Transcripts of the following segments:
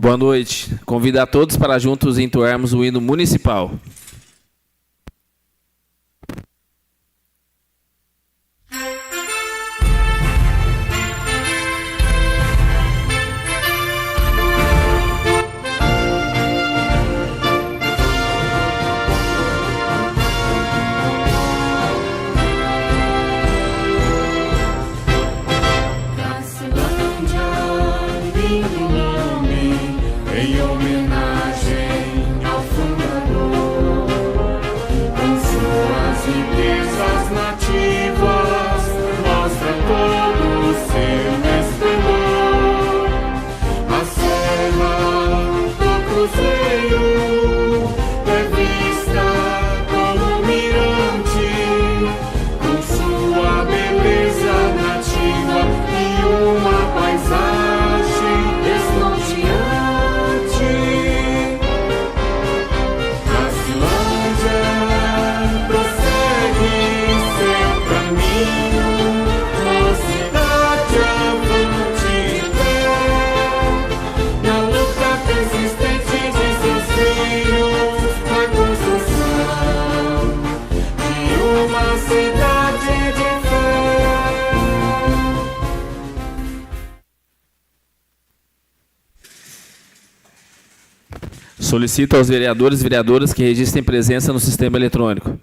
Boa noite. Convido a todos para juntos entoarmos o hino municipal. Solicito aos vereadores e vereadoras que registrem presença no sistema eletrônico.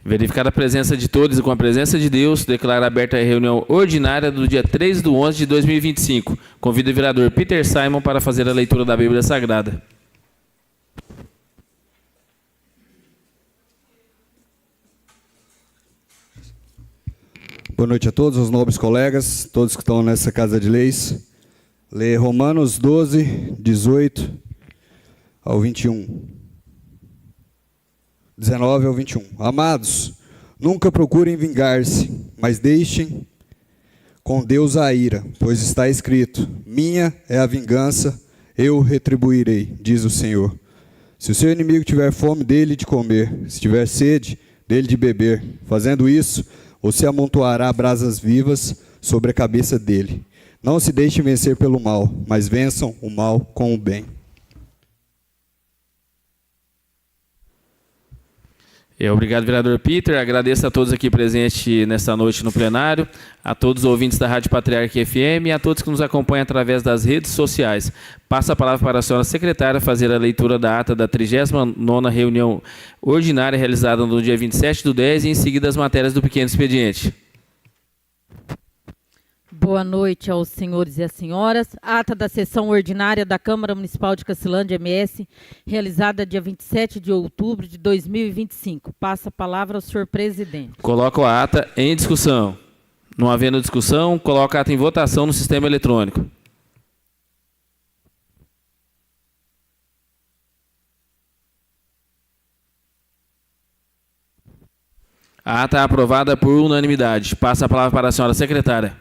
Verificada a presença de todos e com a presença de Deus, declaro aberta a reunião ordinária do dia 3/11 de 2025. Convido o vereador Peter Simon para fazer a leitura da Bíblia Sagrada. Boa noite a todos, os nobres colegas, todos que estão nessa casa de leis. Lê Romanos 12, 18 ao 21. 19 ao 21. Amados, nunca procurem vingar-se, mas deixem com Deus a ira, pois está escrito: minha é a vingança, eu retribuirei, diz o Senhor. Se o seu inimigo tiver fome, dele de comer, se tiver sede, dele de beber. Fazendo isso, você amontoará brasas vivas sobre a cabeça dele. Não se deixem vencer pelo mal, mas vençam o mal com o bem. Obrigado, vereador Peter. Agradeço a todos aqui presentes nesta noite no plenário, a todos os ouvintes da Rádio Patriarca FM e a todos que nos acompanham através das redes sociais. Passo a palavra para a senhora secretária fazer a leitura da ata da 39ª reunião ordinária realizada no dia 27/10 e em seguida as matérias do pequeno expediente. Boa noite aos senhores e às senhoras. Ata da sessão ordinária da Câmara Municipal de Cacilândia, MS, realizada dia 27 de outubro de 2025. Passa a palavra ao senhor presidente. Coloco a ata em discussão. Não havendo discussão, coloco a ata em votação no sistema eletrônico. A ata é aprovada por unanimidade. Passa a palavra para a senhora secretária.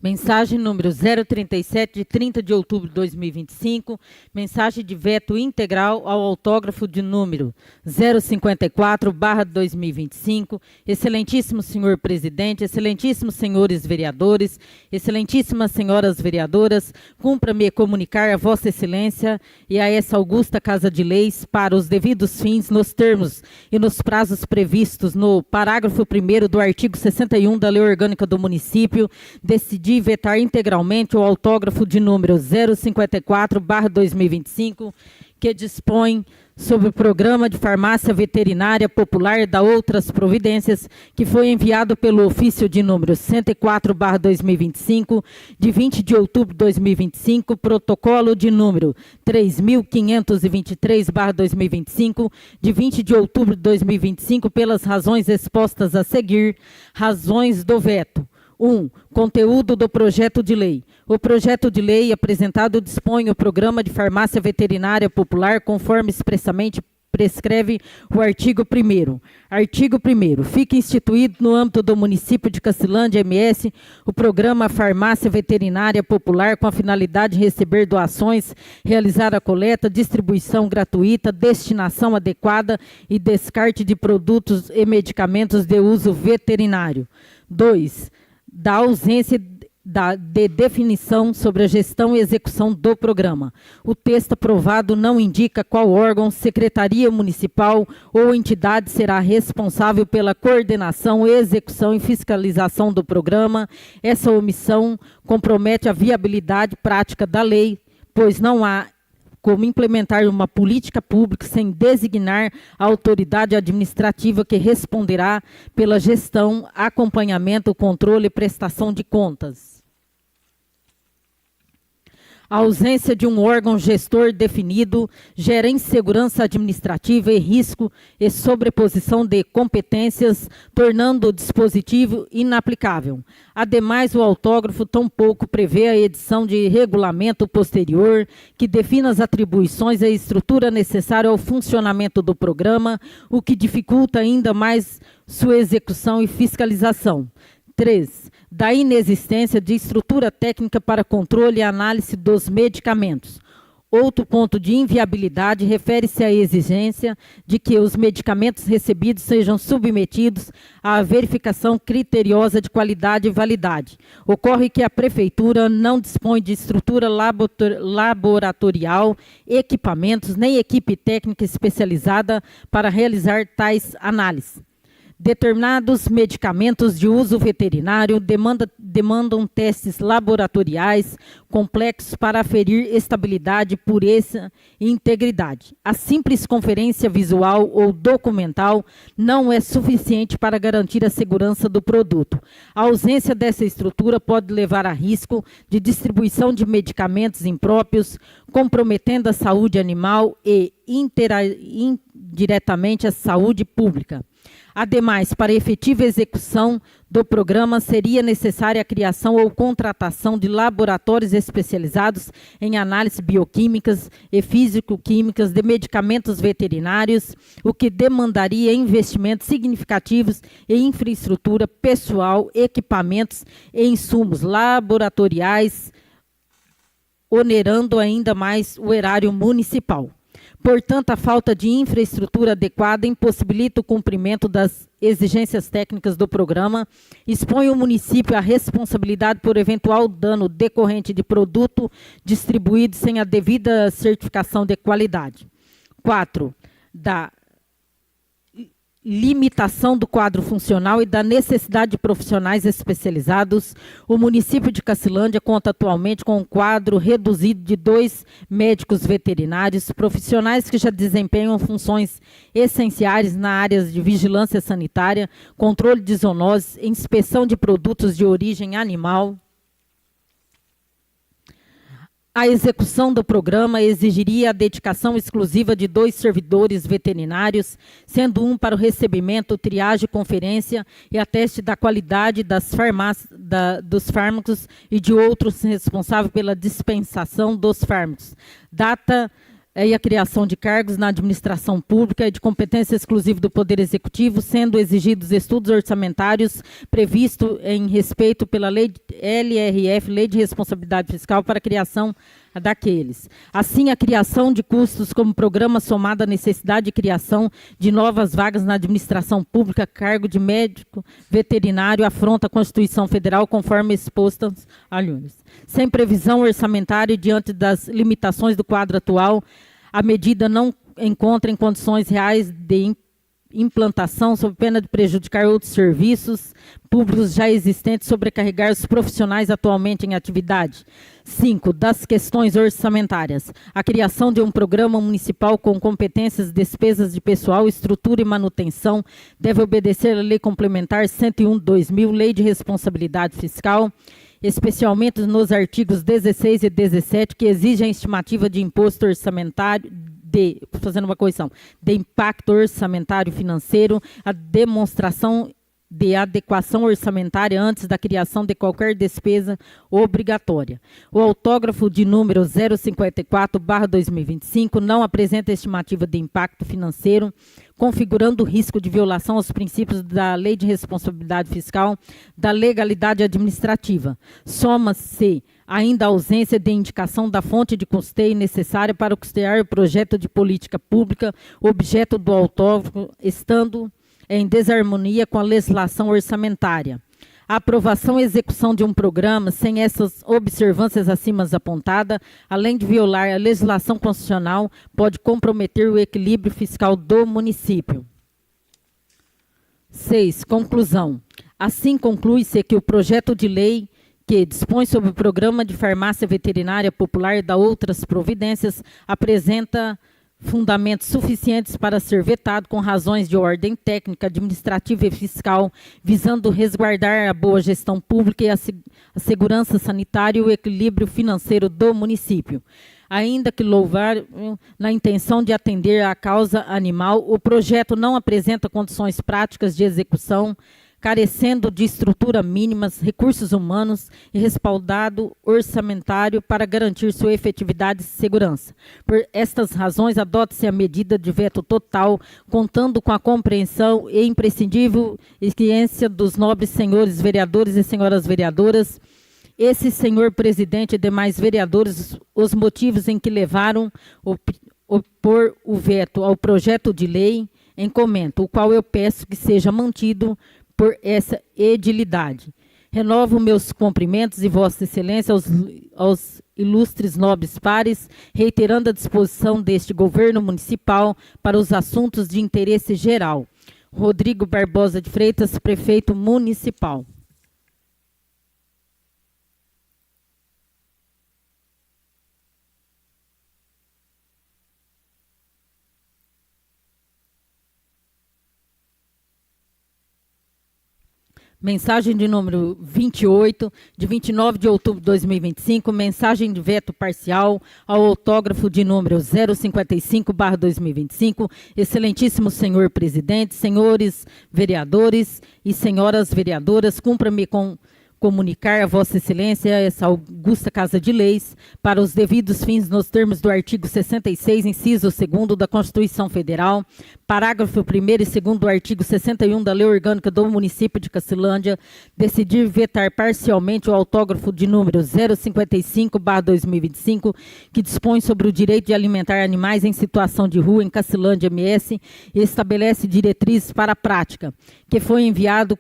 Mensagem número 037, de 30 de outubro de 2025. Mensagem de veto integral ao autógrafo de número 054/2025. Excelentíssimo senhor presidente, excelentíssimos senhores vereadores, excelentíssimas senhoras vereadoras, cumpra-me comunicar a vossa excelência e a essa augusta Casa de Leis, para os devidos fins, nos termos e nos prazos previstos no parágrafo 1º do artigo 61 da Lei Orgânica do Município, decidi vetar integralmente o autógrafo de número 054/2025, que dispõe sobre o Programa de Farmácia Veterinária Popular da outras providências, que foi enviado pelo ofício de número 104/2025, de 20 de outubro de 2025, protocolo de número 3.523/2025, de 20 de outubro de 2025, pelas razões expostas a seguir. Razões do veto. 1. Conteúdo do projeto de lei. O projeto de lei apresentado dispõe o Programa de Farmácia Veterinária Popular conforme expressamente prescreve o artigo 1º. Artigo 1º. Fica instituído no âmbito do município de Cacilândia, MS, o Programa Farmácia Veterinária Popular com a finalidade de receber doações, realizar a coleta, distribuição gratuita, destinação adequada e descarte de produtos e medicamentos de uso veterinário. 2. Da ausência de definição sobre a gestão e execução do programa. O texto aprovado não indica qual órgão, secretaria municipal ou entidade será responsável pela coordenação, execução e fiscalização do programa. Essa omissão compromete a viabilidade prática da lei, pois não há como implementar uma política pública sem designar a autoridade administrativa que responderá pela gestão, acompanhamento, controle e prestação de contas. A ausência de um órgão gestor definido gera insegurança administrativa e risco e sobreposição de competências, tornando o dispositivo inaplicável. Ademais, o autógrafo tampouco prevê a edição de regulamento posterior que defina as atribuições e a estrutura necessária ao funcionamento do programa, o que dificulta ainda mais sua execução e fiscalização. 3. Da inexistência de estrutura técnica para controle e análise dos medicamentos. Outro ponto de inviabilidade refere-se à exigência de que os medicamentos recebidos sejam submetidos à verificação criteriosa de qualidade e validade. Ocorre que a Prefeitura não dispõe de estrutura laboratorial, equipamentos, nem equipe técnica especializada para realizar tais análises. Determinados medicamentos de uso veterinário demandam testes laboratoriais complexos para aferir estabilidade, pureza e integridade. A simples conferência visual ou documental não é suficiente para garantir a segurança do produto. A ausência dessa estrutura pode levar a risco de distribuição de medicamentos impróprios, comprometendo a saúde animal e indiretamente a saúde pública. Ademais, para a efetiva execução do programa, seria necessária a criação ou contratação de laboratórios especializados em análises bioquímicas e físico-químicas de medicamentos veterinários, o que demandaria investimentos significativos em infraestrutura pessoal, equipamentos e insumos laboratoriais, onerando ainda mais o erário municipal. Portanto, a falta de infraestrutura adequada impossibilita o cumprimento das exigências técnicas do programa, expõe o município à responsabilidade por eventual dano decorrente de produto distribuído sem a devida certificação de qualidade. 4. Da limitação do quadro funcional e da necessidade de profissionais especializados. O município de Cacilândia conta atualmente com um quadro reduzido de 2 médicos veterinários, profissionais que já desempenham funções essenciais na área de vigilância sanitária, controle de zoonoses, inspeção de produtos de origem animal. A execução do programa exigiria a dedicação exclusiva de 2 servidores veterinários, sendo um para o recebimento, triagem, conferência e ateste da qualidade dos fármacos e de outros responsável pela dispensação dos fármacos. Data e a criação de cargos na administração pública e de competência exclusiva do Poder Executivo, sendo exigidos estudos orçamentários previstos em respeito pela Lei LRF, Lei de Responsabilidade Fiscal, para a criação daqueles. Assim, a criação de custos como programa somado à necessidade de criação de novas vagas na administração pública, cargo de médico veterinário, afronta a Constituição Federal, conforme expostas a Nunes. Sem previsão orçamentária e diante das limitações do quadro atual, a medida não encontra em condições reais de implantação, sob pena de prejudicar outros serviços públicos já existentes, sobrecarregar os profissionais atualmente em atividade. 5. Das questões orçamentárias. A criação de um programa municipal com competências, despesas de pessoal, estrutura e manutenção deve obedecer à Lei Complementar 101/2000, Lei de Responsabilidade Fiscal, especialmente nos artigos 16 e 17, que exigem a estimativa de imposto orçamentário, fazendo uma correção, de impacto orçamentário financeiro, a demonstração de adequação orçamentária antes da criação de qualquer despesa obrigatória. O autógrafo de número 054/2025 não apresenta estimativa de impacto financeiro, configurando o risco de violação aos princípios da Lei de Responsabilidade Fiscal, da legalidade administrativa. Soma-se ainda a ausência de indicação da fonte de custeio necessária para custear o projeto de política pública, objeto do autógrafo, estando em desarmonia com a legislação orçamentária. A aprovação e execução de um programa sem essas observâncias acima apontadas, além de violar a legislação constitucional, pode comprometer o equilíbrio fiscal do município. 6. Conclusão. Assim, conclui-se que o projeto de lei que dispõe sobre o programa de farmácia veterinária popular e da outras providências, apresenta fundamentos suficientes para ser vetado com razões de ordem técnica, administrativa e fiscal, visando resguardar a boa gestão pública e a segurança sanitária e o equilíbrio financeiro do município. Ainda que louvar na intenção de atender à causa animal, o projeto não apresenta condições práticas de execução, carecendo de estrutura mínimas, recursos humanos e respaldado orçamentário para garantir sua efetividade e segurança. Por estas razões, adota-se a medida de veto total, contando com a compreensão e imprescindível experiência dos nobres senhores vereadores e senhoras vereadoras, esse senhor presidente e demais vereadores, os motivos em que levaram opor o veto ao projeto de lei em comento, o qual eu peço que seja mantido por essa edilidade. Renovo meus cumprimentos e Vossa Excelência aos ilustres nobres pares, reiterando a disposição deste governo municipal para os assuntos de interesse geral. Rodrigo Barbosa de Freitas, prefeito municipal. Mensagem de número 28, de 29 de outubro de 2025, mensagem de veto parcial ao autógrafo de número 055/2025. Excelentíssimo senhor presidente, senhores vereadores e senhoras vereadoras, cumpra-me comunicar a Vossa Excelência essa augusta Casa de Leis para os devidos fins nos termos do artigo 66, inciso 2º da Constituição Federal, parágrafo 1º e 2º do artigo 61 da Lei Orgânica do Município de Cacilândia, decidir vetar parcialmente o autógrafo de número 055/2025, que dispõe sobre o direito de alimentar animais em situação de rua em Cacilândia MS e estabelece diretrizes para a prática, que foi enviado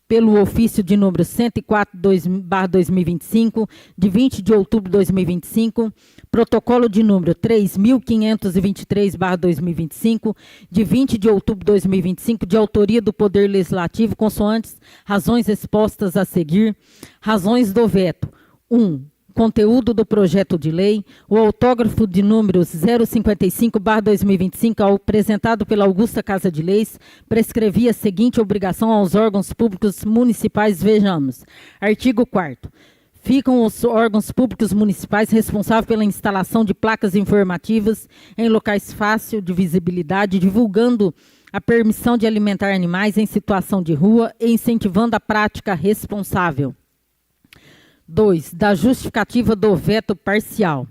pelo ofício de número 104/2025, de 20 de outubro de 2025, protocolo de número 3.523/2025, de 20 de outubro de 2025, de autoria do Poder Legislativo, consoantes razões expostas a seguir. Razões do veto. 1. Conteúdo do projeto de lei. O autógrafo de número 055/2025, apresentado pela Augusta Casa de Leis, prescrevia a seguinte obrigação aos órgãos públicos municipais. Vejamos. Artigo 4º. Ficam os órgãos públicos municipais responsáveis pela instalação de placas informativas em locais fácil de visibilidade, divulgando a permissão de alimentar animais em situação de rua e incentivando a prática responsável. 2. Da justificativa do veto parcial.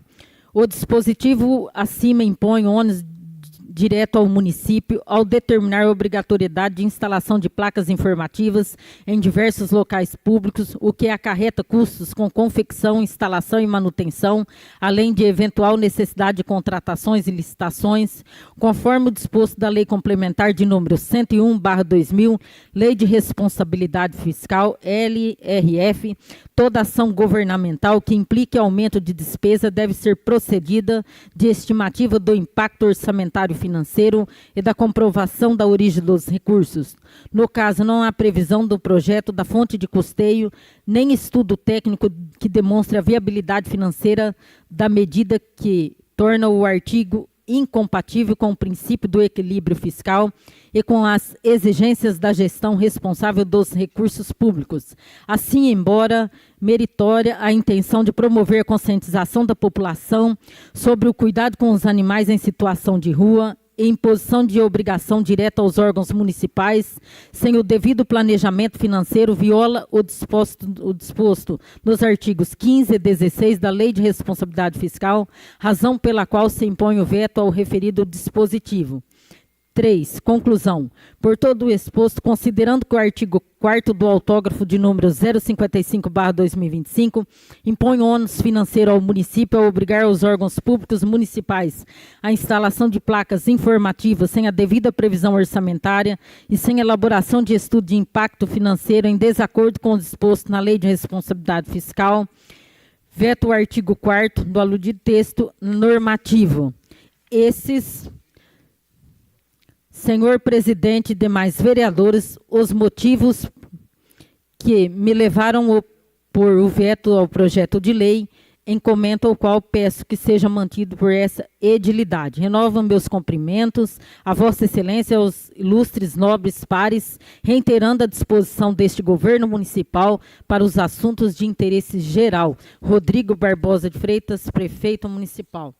O dispositivo acima impõe ônus direto ao município ao determinar a obrigatoriedade de instalação de placas informativas em diversos locais públicos, o que acarreta custos com confecção, instalação e manutenção, além de eventual necessidade de contratações e licitações, conforme o disposto da Lei Complementar de número 101/2000, Lei de Responsabilidade Fiscal, LRF. Toda ação governamental que implique aumento de despesa deve ser procedida de estimativa do impacto orçamentário financeiro e da comprovação da origem dos recursos. No caso, não há previsão do projeto, da fonte de custeio, nem estudo técnico que demonstre a viabilidade financeira da medida, que torna o artigo incompatível com o princípio do equilíbrio fiscal e com as exigências da gestão responsável dos recursos públicos. Assim, embora meritória a intenção de promover a conscientização da população sobre o cuidado com os animais em situação de rua e imposição de obrigação direta aos órgãos municipais, sem o devido planejamento financeiro, viola o disposto nos artigos 15 e 16 da Lei de Responsabilidade Fiscal, razão pela qual se impõe o veto ao referido dispositivo. 3. Conclusão. Por todo o exposto, considerando que o artigo 4º do autógrafo de número 055/2025 impõe ônus financeiro ao município ao obrigar os órgãos públicos municipais à instalação de placas informativas sem a devida previsão orçamentária e sem elaboração de estudo de impacto financeiro em desacordo com o disposto na Lei de Responsabilidade Fiscal, veto o artigo 4º do aludido texto normativo. Senhor presidente e demais vereadores, os motivos que me levaram a pôr o veto ao projeto de lei, em comento ao qual peço que seja mantido por essa edilidade. Renovo meus cumprimentos a Vossa Excelência, aos ilustres nobres pares, reiterando a disposição deste governo municipal para os assuntos de interesse geral. Rodrigo Barbosa de Freitas, prefeito municipal.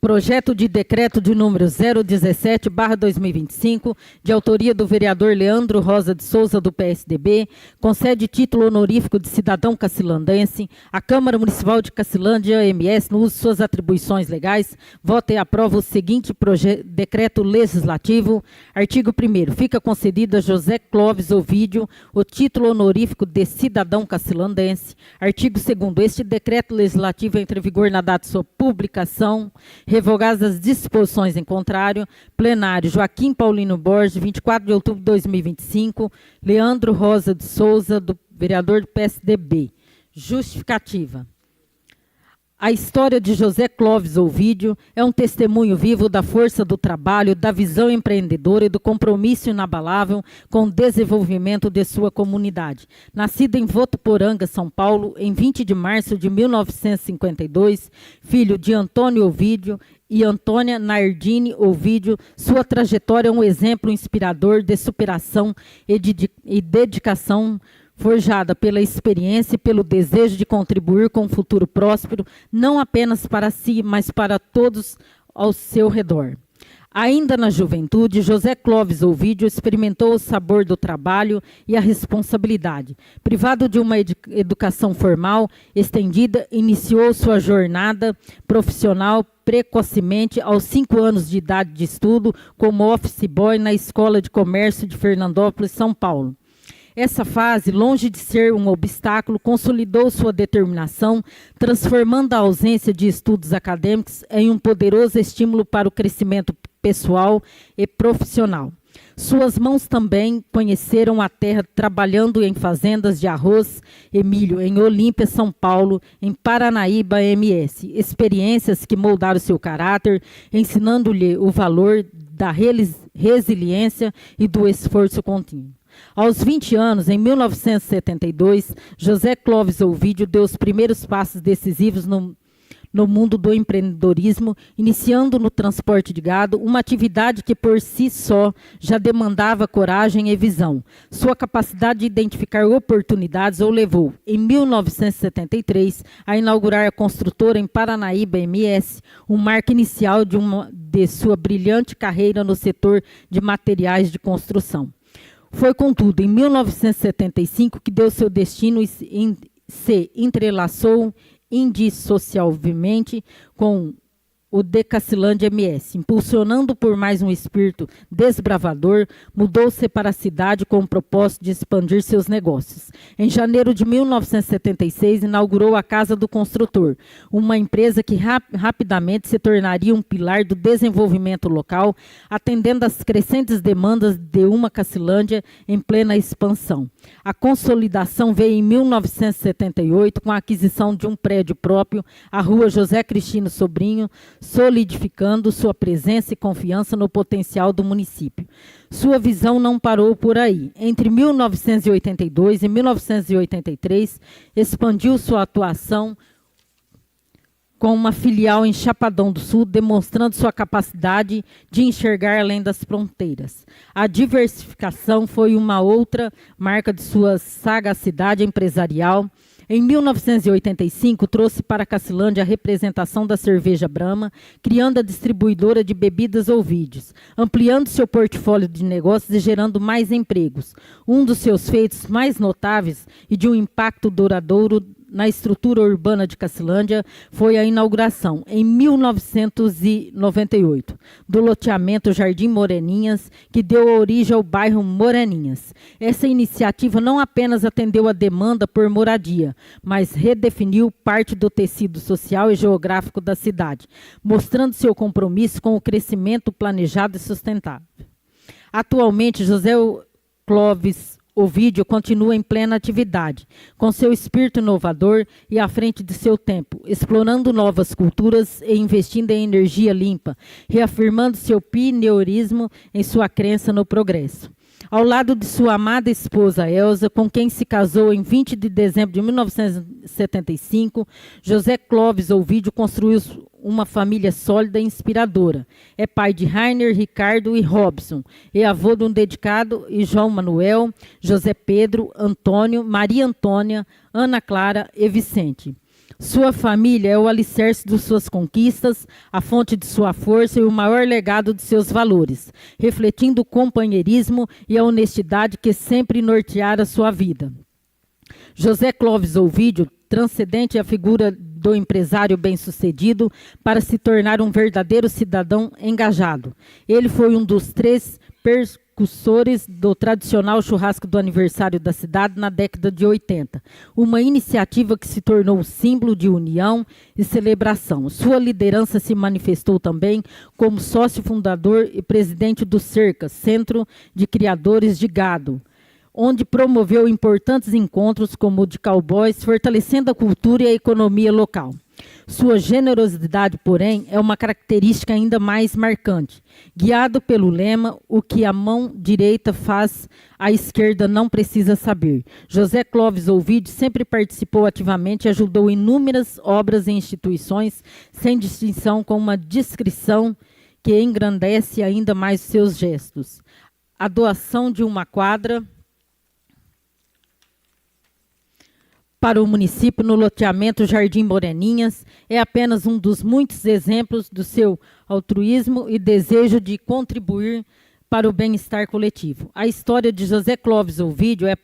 Projeto de decreto de número 017/2025, de autoria do vereador Leandro Rosa de Souza, do PSDB, concede título honorífico de cidadão cacilandense à Câmara Municipal de Cacilândia, MS, no uso de suas atribuições legais. Vota e aprova o seguinte decreto legislativo. Artigo 1º. Fica concedido a José Clóvis Ovídio o título honorífico de cidadão cacilandense. Artigo 2º. Este decreto legislativo entra em vigor na data de sua publicação. Revogadas as disposições em contrário. Plenário, Joaquim Paulino Borges, 24 de outubro de 2025. Leandro Rosa de Souza, do vereador do PSDB. Justificativa. A história de José Clóvis Ovídio é um testemunho vivo da força do trabalho, da visão empreendedora e do compromisso inabalável com o desenvolvimento de sua comunidade. Nascido em Votuporanga, São Paulo, em 20 de março de 1952, filho de Antônio Ovídio e Antônia Nardini Ovídio, sua trajetória é um exemplo inspirador de superação e dedicação, forjada pela experiência e pelo desejo de contribuir com um futuro próspero, não apenas para si, mas para todos ao seu redor. Ainda na juventude, José Clóvis Ovídio experimentou o sabor do trabalho e a responsabilidade. Privado de uma educação formal estendida, iniciou sua jornada profissional precocemente aos 5 anos de idade de estudo como office boy na Escola de Comércio de Fernandópolis, São Paulo. Essa fase, longe de ser um obstáculo, consolidou sua determinação, transformando a ausência de estudos acadêmicos em um poderoso estímulo para o crescimento pessoal e profissional. Suas mãos também conheceram a terra trabalhando em fazendas de arroz e milho em Olímpia, São Paulo, em Paranaíba, MS. Experiências que moldaram seu caráter, ensinando-lhe o valor da resiliência e do esforço contínuo. Aos 20 anos, em 1972, José Clóvis Ovídio deu os primeiros passos decisivos no mundo do empreendedorismo, iniciando no transporte de gado, uma atividade que por si só já demandava coragem e visão. Sua capacidade de identificar oportunidades o levou, em 1973, a inaugurar a construtora em Paranaíba, MS, um marco inicial de sua brilhante carreira no setor de materiais de construção. Foi, contudo, em 1975 que deu seu destino e se entrelaçou indissociavelmente com o de Cacilândia MS. Impulsionando por mais um espírito desbravador, mudou-se para a cidade com o propósito de expandir seus negócios. Em janeiro de 1976, inaugurou a Casa do Construtor, uma empresa que rapidamente se tornaria um pilar do desenvolvimento local, atendendo às crescentes demandas de uma Cacilândia em plena expansão. A consolidação veio em 1978 com a aquisição de um prédio próprio, a Rua José Cristino Sobrinho, solidificando sua presença e confiança no potencial do município. Sua visão não parou por aí. Entre 1982 e 1983, expandiu sua atuação com uma filial em Chapadão do Sul, demonstrando sua capacidade de enxergar além das fronteiras. A diversificação foi uma outra marca de sua sagacidade empresarial. Em 1985, trouxe para Cacilândia a representação da cerveja Brahma, criando a distribuidora de bebidas Ovidius, ampliando seu portfólio de negócios e gerando mais empregos. Um dos seus feitos mais notáveis e de um impacto duradouro na estrutura urbana de Cacilândia foi a inauguração, em 1998, do loteamento Jardim Moreninhas, que deu origem ao bairro Moreninhas. Essa iniciativa não apenas atendeu a demanda por moradia, mas redefiniu parte do tecido social e geográfico da cidade, mostrando seu compromisso com o crescimento planejado e sustentável. Atualmente, José Clóvis Ovídio continua em plena atividade, com seu espírito inovador e à frente de seu tempo, explorando novas culturas e investindo em energia limpa, reafirmando seu pioneirismo em sua crença no progresso. Ao lado de sua amada esposa Elza, com quem se casou em 20 de dezembro de 1975, José Clóvis Ovídio construiu uma família sólida e inspiradora. É pai de Rainer, Ricardo e Robson, e avô de um dedicado e João Manuel, José Pedro, Antônio, Maria Antônia, Ana Clara e Vicente. Sua família é o alicerce de suas conquistas, a fonte de sua força e o maior legado de seus valores, refletindo o companheirismo e a honestidade que sempre nortearam sua vida. José Clóvis Ovídio, transcendente a figura do empresário bem-sucedido para se tornar um verdadeiro cidadão engajado. Ele foi um dos 3 precursores do tradicional churrasco do aniversário da cidade na década de 80, uma iniciativa que se tornou um símbolo de união e celebração. Sua liderança se manifestou também como sócio fundador e presidente do CERCA, Centro de Criadores de Gado, onde promoveu importantes encontros como o de cowboys, fortalecendo a cultura e a economia local. Sua generosidade, porém, é uma característica ainda mais marcante. Guiado pelo lema, o que a mão direita faz, a esquerda não precisa saber. José Clóvis Ovídio sempre participou ativamente e ajudou inúmeras obras e instituições, sem distinção, com uma discrição que engrandece ainda mais seus gestos. A doação de uma quadra para o município no loteamento Jardim Moreninhas é apenas um dos muitos exemplos do seu altruísmo e desejo de contribuir para o bem-estar coletivo. A história de José Clóvis Ovídio é a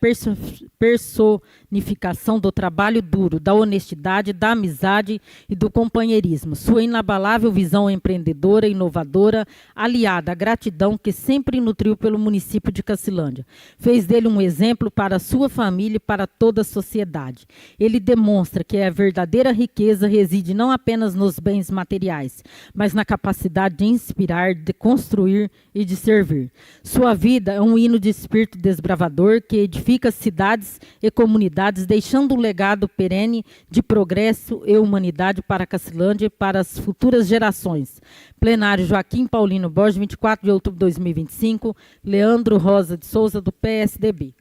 personificação do trabalho duro, da honestidade, da amizade e do companheirismo. Sua inabalável visão empreendedora e inovadora, aliada à gratidão que sempre nutriu pelo município de Cacilândia, fez dele um exemplo para a sua família e para toda a sociedade. Ele demonstra que a verdadeira riqueza reside não apenas nos bens materiais, mas na capacidade de inspirar, de construir e de servir. Sua vida é um hino de espírito desbravador que edifica cidades e comunidades, deixando um legado perene de progresso e humanidade para a Cacilândia e para as futuras gerações. Plenário Joaquim Paulino Borges, 24 de outubro de 2025, Leandro Rosa de Souza, do PSDB.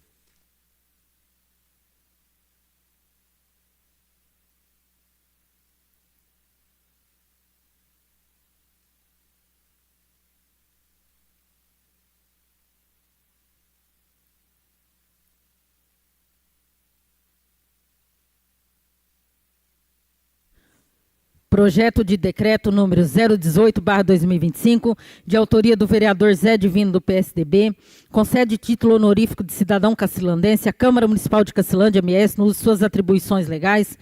Projeto de decreto número 018/2025, de autoria do vereador Zé Divino, do PSDB, concede título honorífico de cidadão cacilandense à Câmara Municipal de Cacilândia, MS, nas suas atribuições legais,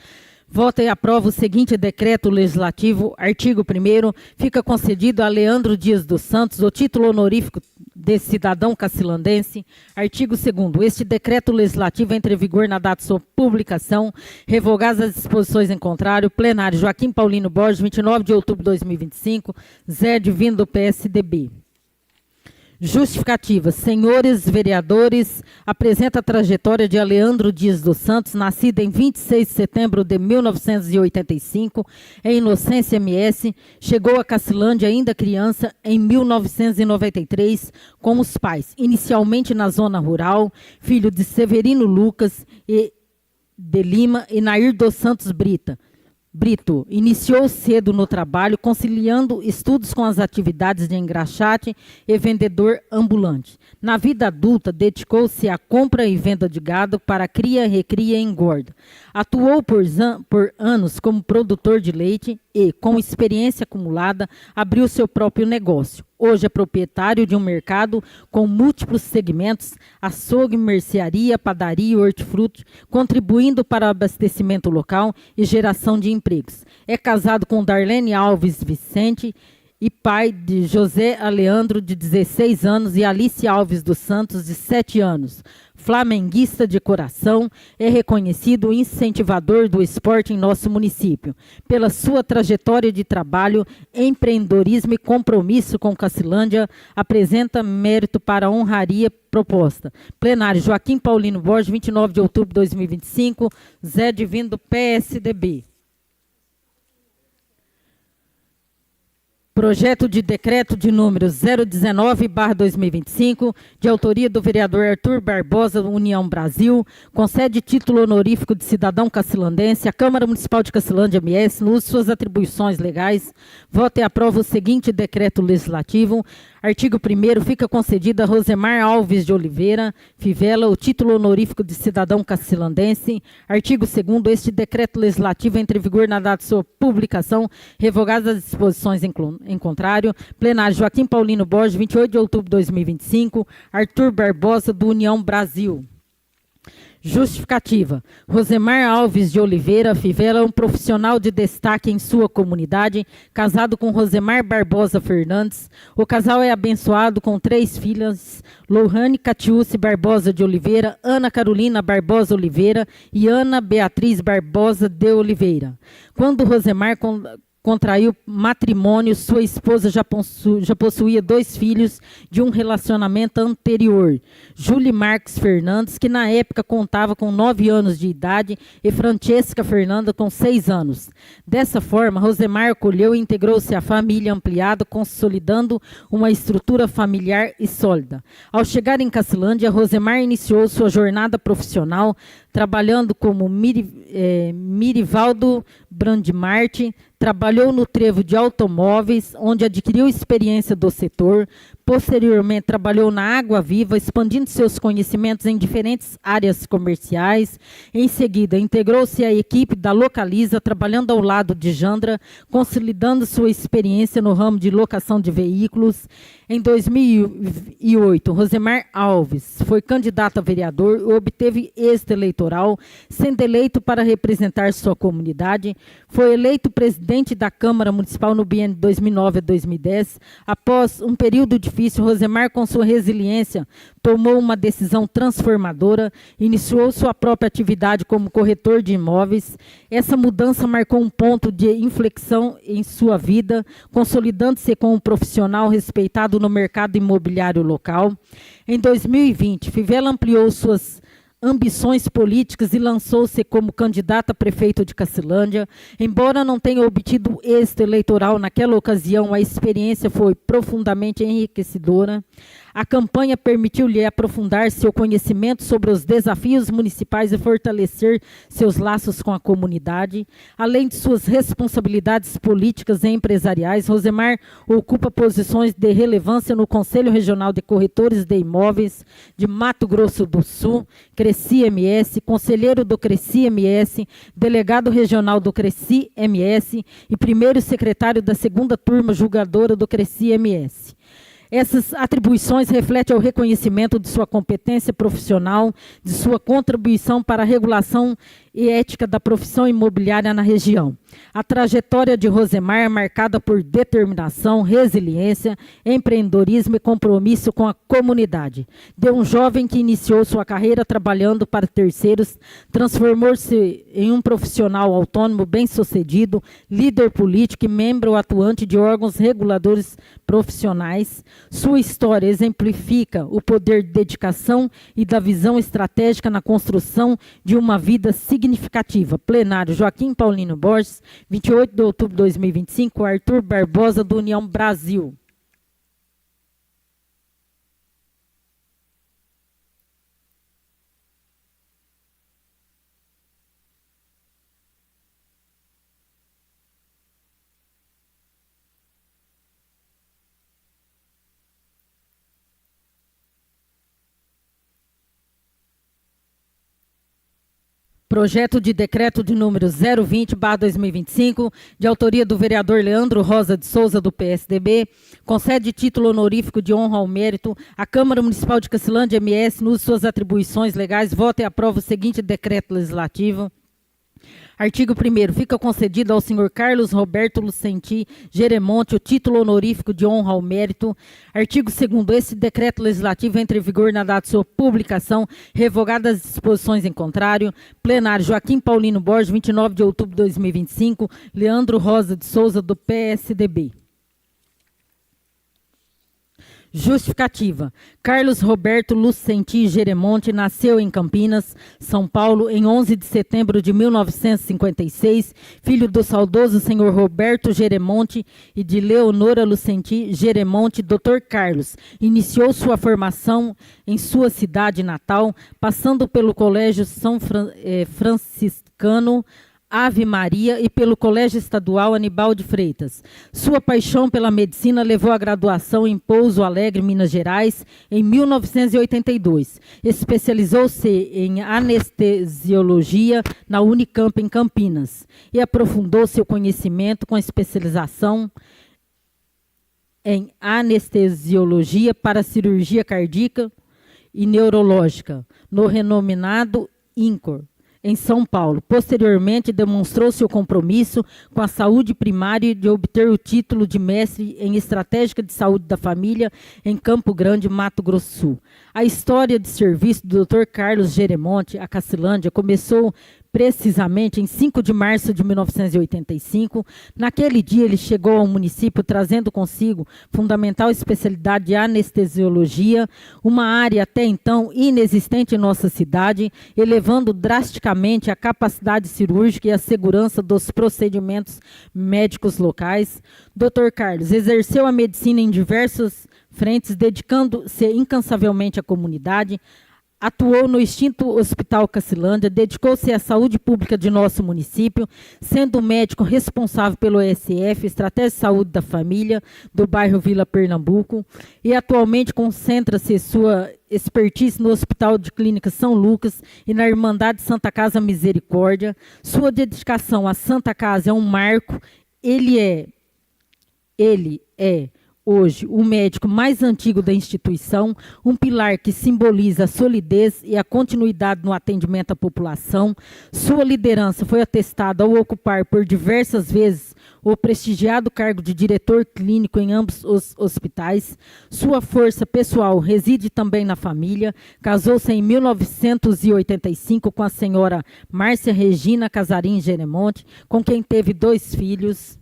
Vota e aprova o seguinte decreto legislativo. Artigo 1º. Fica concedido a Leandro Dias dos Santos o título honorífico de cidadão cacilandense. Artigo 2º. Este decreto legislativo entra em vigor na data de sua publicação, revogadas as disposições em contrário. Plenário Joaquim Paulino Borges, 29 de outubro de 2025. Zé Divino do PSDB. Justificativa. Senhores vereadores, apresenta a trajetória de Aleandro Dias dos Santos, nascido em 26 de setembro de 1985, em Inocência MS, chegou a Cacilândia ainda criança em 1993 com os pais, inicialmente na zona rural, filho de Severino Lucas de Lima e Nair dos Santos Brito. Iniciou cedo no trabalho, conciliando estudos com as atividades de engraxate e vendedor ambulante. Na vida adulta, dedicou-se à compra e venda de gado para cria, recria e engorda. Atuou por anos como produtor de leite e, com experiência acumulada, abriu seu próprio negócio. Hoje é proprietário de um mercado com múltiplos segmentos, açougue, mercearia, padaria e hortifruti, contribuindo para o abastecimento local e geração de empregos. É casado com Darlene Alves Vicente e pai de José Aleandro, de 16 anos, e Alice Alves dos Santos, de 7 anos. Flamenguista de coração, é reconhecido incentivador do esporte em nosso município. Pela sua trajetória de trabalho, empreendedorismo e compromisso com Cacilândia, apresenta mérito para a honraria proposta. Plenário Joaquim Paulino Borges, 29 de outubro de 2025, Zé Divino do PSDB. Projeto de decreto de número 019/2025, de autoria do vereador Arthur Barbosa, União Brasil, concede título honorífico de cidadão cacilandense à Câmara Municipal de Cacilândia MS, no uso de suas atribuições legais. Vota e aprova o seguinte decreto legislativo. Artigo 1º. Fica concedido a Rosemar Alves de Oliveira Fivela o título honorífico de cidadão cacilandense. Artigo 2º. Este decreto legislativo entra em vigor na data de sua publicação, revogadas as disposições em contrário. Plenário Joaquim Paulino Borges, 28 de outubro de 2025. Arthur Barbosa, do União Brasil. Justificativa. Rosemar Alves de Oliveira Fivela é um profissional de destaque em sua comunidade, casado com Rosemar Barbosa Fernandes. O casal é abençoado com 3 filhas, Lohane Catiúce Barbosa de Oliveira, Ana Carolina Barbosa Oliveira e Ana Beatriz Barbosa de Oliveira. Quando Rosemar contraiu matrimônio, sua esposa já possuía 2 filhos de um relacionamento anterior, Júlia Marques Fernandes, que na época contava com 9 anos de idade, e Francesca Fernanda com 6 anos. Dessa forma, Rosemar acolheu e integrou-se à família ampliada, consolidando uma estrutura familiar e sólida. Ao chegar em Cacilândia, Rosemar iniciou sua jornada profissional, trabalhando como Mirivaldo Brandmart, trabalhou no trevo de automóveis, onde adquiriu experiência do setor. Posteriormente, trabalhou na Água Viva, expandindo seus conhecimentos em diferentes áreas comerciais. Em seguida, integrou-se à equipe da Localiza, trabalhando ao lado de Jandra, consolidando sua experiência no ramo de locação de veículos. Em 2008, Rosemar Alves foi candidato a vereador e obteve êxito eleitoral, sendo eleito para representar sua comunidade. Foi eleito presidente da Câmara Municipal no biênio de 2009 a 2010. Após um período difícil, Rosemar, com sua resiliência, tomou uma decisão transformadora, iniciou sua própria atividade como corretor de imóveis. Essa mudança marcou um ponto de inflexão em sua vida, consolidando-se como um profissional respeitado no mercado imobiliário local. Em 2020, Fivela ampliou suas ambições políticas e lançou-se como candidato a prefeito de Cacilândia. Embora não tenha obtido êxito eleitoral naquela ocasião, a experiência foi profundamente enriquecedora. A campanha permitiu-lhe aprofundar seu conhecimento sobre os desafios municipais e fortalecer seus laços com a comunidade. Além de suas responsabilidades políticas e empresariais, Rosemar ocupa posições de relevância no Conselho Regional de Corretores de Imóveis de Mato Grosso do Sul, Cresci-MS, conselheiro do Cresci-MS, delegado regional do Cresci-MS e primeiro secretário da 2ª turma julgadora do Cresci-MS. Essas atribuições refletem o reconhecimento de sua competência profissional, de sua contribuição para a regulação e ética da profissão imobiliária na região. A trajetória de Rosemar é marcada por determinação, resiliência, empreendedorismo e compromisso com a comunidade. De um jovem que iniciou sua carreira trabalhando para terceiros, transformou-se em um profissional autônomo bem-sucedido, líder político e membro atuante de órgãos reguladores profissionais. Sua história exemplifica o poder de dedicação e da visão estratégica na construção de uma vida significativa. Plenário Joaquim Paulino Borges, 28 de outubro de 2025, Arthur Barbosa, do União Brasil. Projeto de decreto de número 020/2025, de autoria do vereador Leandro Rosa de Souza, do PSDB, concede título honorífico de honra ao mérito à Câmara Municipal de Cacilândia, MS, no uso de suas atribuições legais. Vota e aprova o seguinte decreto legislativo. Artigo 1º. Fica concedido ao senhor Carlos Roberto Lucenti Geremonte o título honorífico de honra ao mérito. Artigo 2º. Esse decreto legislativo entra em vigor na data de sua publicação, revogadas as disposições em contrário. Plenário Joaquim Paulino Borges, 29 de outubro de 2025. Leandro Rosa de Souza, do PSDB. Justificativa. Carlos Roberto Lucenti Geremonte nasceu em Campinas, São Paulo, em 11 de setembro de 1956, filho do saudoso senhor Roberto Geremonte e de Leonora Lucenti Geremonte. Dr. Carlos iniciou sua formação em sua cidade natal, passando pelo Colégio São Franciscano Ave Maria e pelo Colégio Estadual Aníbal de Freitas. Sua paixão pela medicina levou à graduação em Pouso Alegre, Minas Gerais, em 1982. Especializou-se em anestesiologia na Unicamp, em Campinas, e aprofundou seu conhecimento com especialização em anestesiologia para cirurgia cardíaca e neurológica, no renominado INCOR, em São Paulo. Posteriormente, demonstrou seu compromisso com a saúde primária de obter o título de mestre em Estratégia de Saúde da Família em Campo Grande, Mato Grosso do Sul. A história de serviço do Dr. Carlos Geremonte à Cacilândia começou precisamente em 5 de março de 1985. Naquele dia, ele chegou ao município trazendo consigo fundamental especialidade de anestesiologia, uma área até então inexistente em nossa cidade, elevando drasticamente a capacidade cirúrgica e a segurança dos procedimentos médicos locais. Dr. Carlos exerceu a medicina em diversas frentes, dedicando-se incansavelmente à comunidade. Atuou no extinto Hospital Cacilândia, dedicou-se à saúde pública de nosso município, sendo o médico responsável pelo ESF, Estratégia de Saúde da Família, do bairro Vila Pernambuco, e atualmente concentra-se sua expertise no Hospital de Clínica São Lucas e na Irmandade Santa Casa Misericórdia. Sua dedicação à Santa Casa é um marco. Ele é hoje o médico mais antigo da instituição, um pilar que simboliza a solidez e a continuidade no atendimento à população. Sua liderança foi atestada ao ocupar por diversas vezes o prestigiado cargo de diretor clínico em ambos os hospitais. Sua força pessoal reside também na família. Casou-se em 1985 com a senhora Márcia Regina Casarim Geremonte, com quem teve 2 filhos.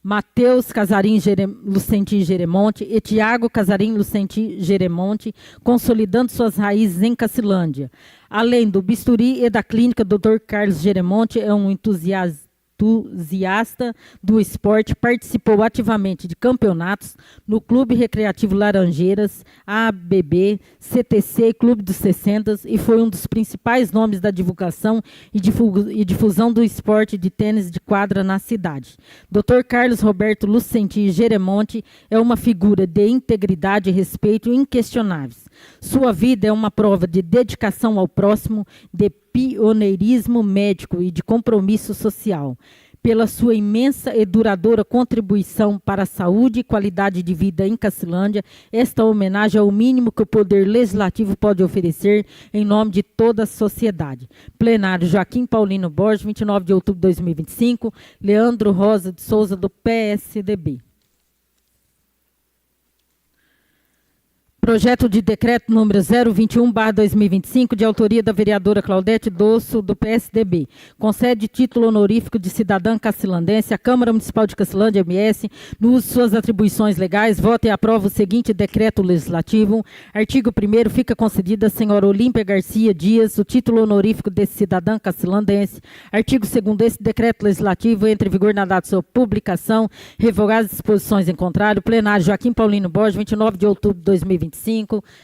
Mateus Casarim Lucenti Geremonte e Tiago Casarim Lucenti Geremonte, consolidando suas raízes em Cacilândia. Além do bisturi e da clínica, Dr. Carlos Geremonte é um entusiasta do esporte, participou ativamente de campeonatos no Clube Recreativo Laranjeiras, ABB, CTC e Clube dos 60 e foi um dos principais nomes da divulgação e difusão do esporte de tênis de quadra na cidade. Dr. Carlos Roberto Lucenti Geremonte é uma figura de integridade e respeito inquestionáveis. Sua vida é uma prova de dedicação ao próximo, de pioneirismo médico e de compromisso social. pela sua imensa e duradoura contribuição para a saúde e qualidade de vida em Cacilândia. Esta homenagem é o mínimo que o Poder Legislativo pode oferecer em nome de toda a sociedade. Plenário Joaquim Paulino Borges, 29 de outubro de 2025, Leandro Rosa de Souza, do PSDB. Projeto de decreto número 021/2025, de autoria da vereadora Claudete Dosso, do PSDB. Concede título honorífico de cidadã cacilandense à Câmara Municipal de Cacilândia, MS, no uso de suas atribuições legais. Vota e aprova o seguinte decreto legislativo. Artigo 1º, fica concedida à senhora Olímpia Garcia Dias o título honorífico de cidadã cacilandense. Artigo 2º, esse decreto legislativo entra em vigor na data de sua publicação, revogadas as disposições em contrário. Plenário Joaquim Paulino Borges, 29 de outubro de 2025.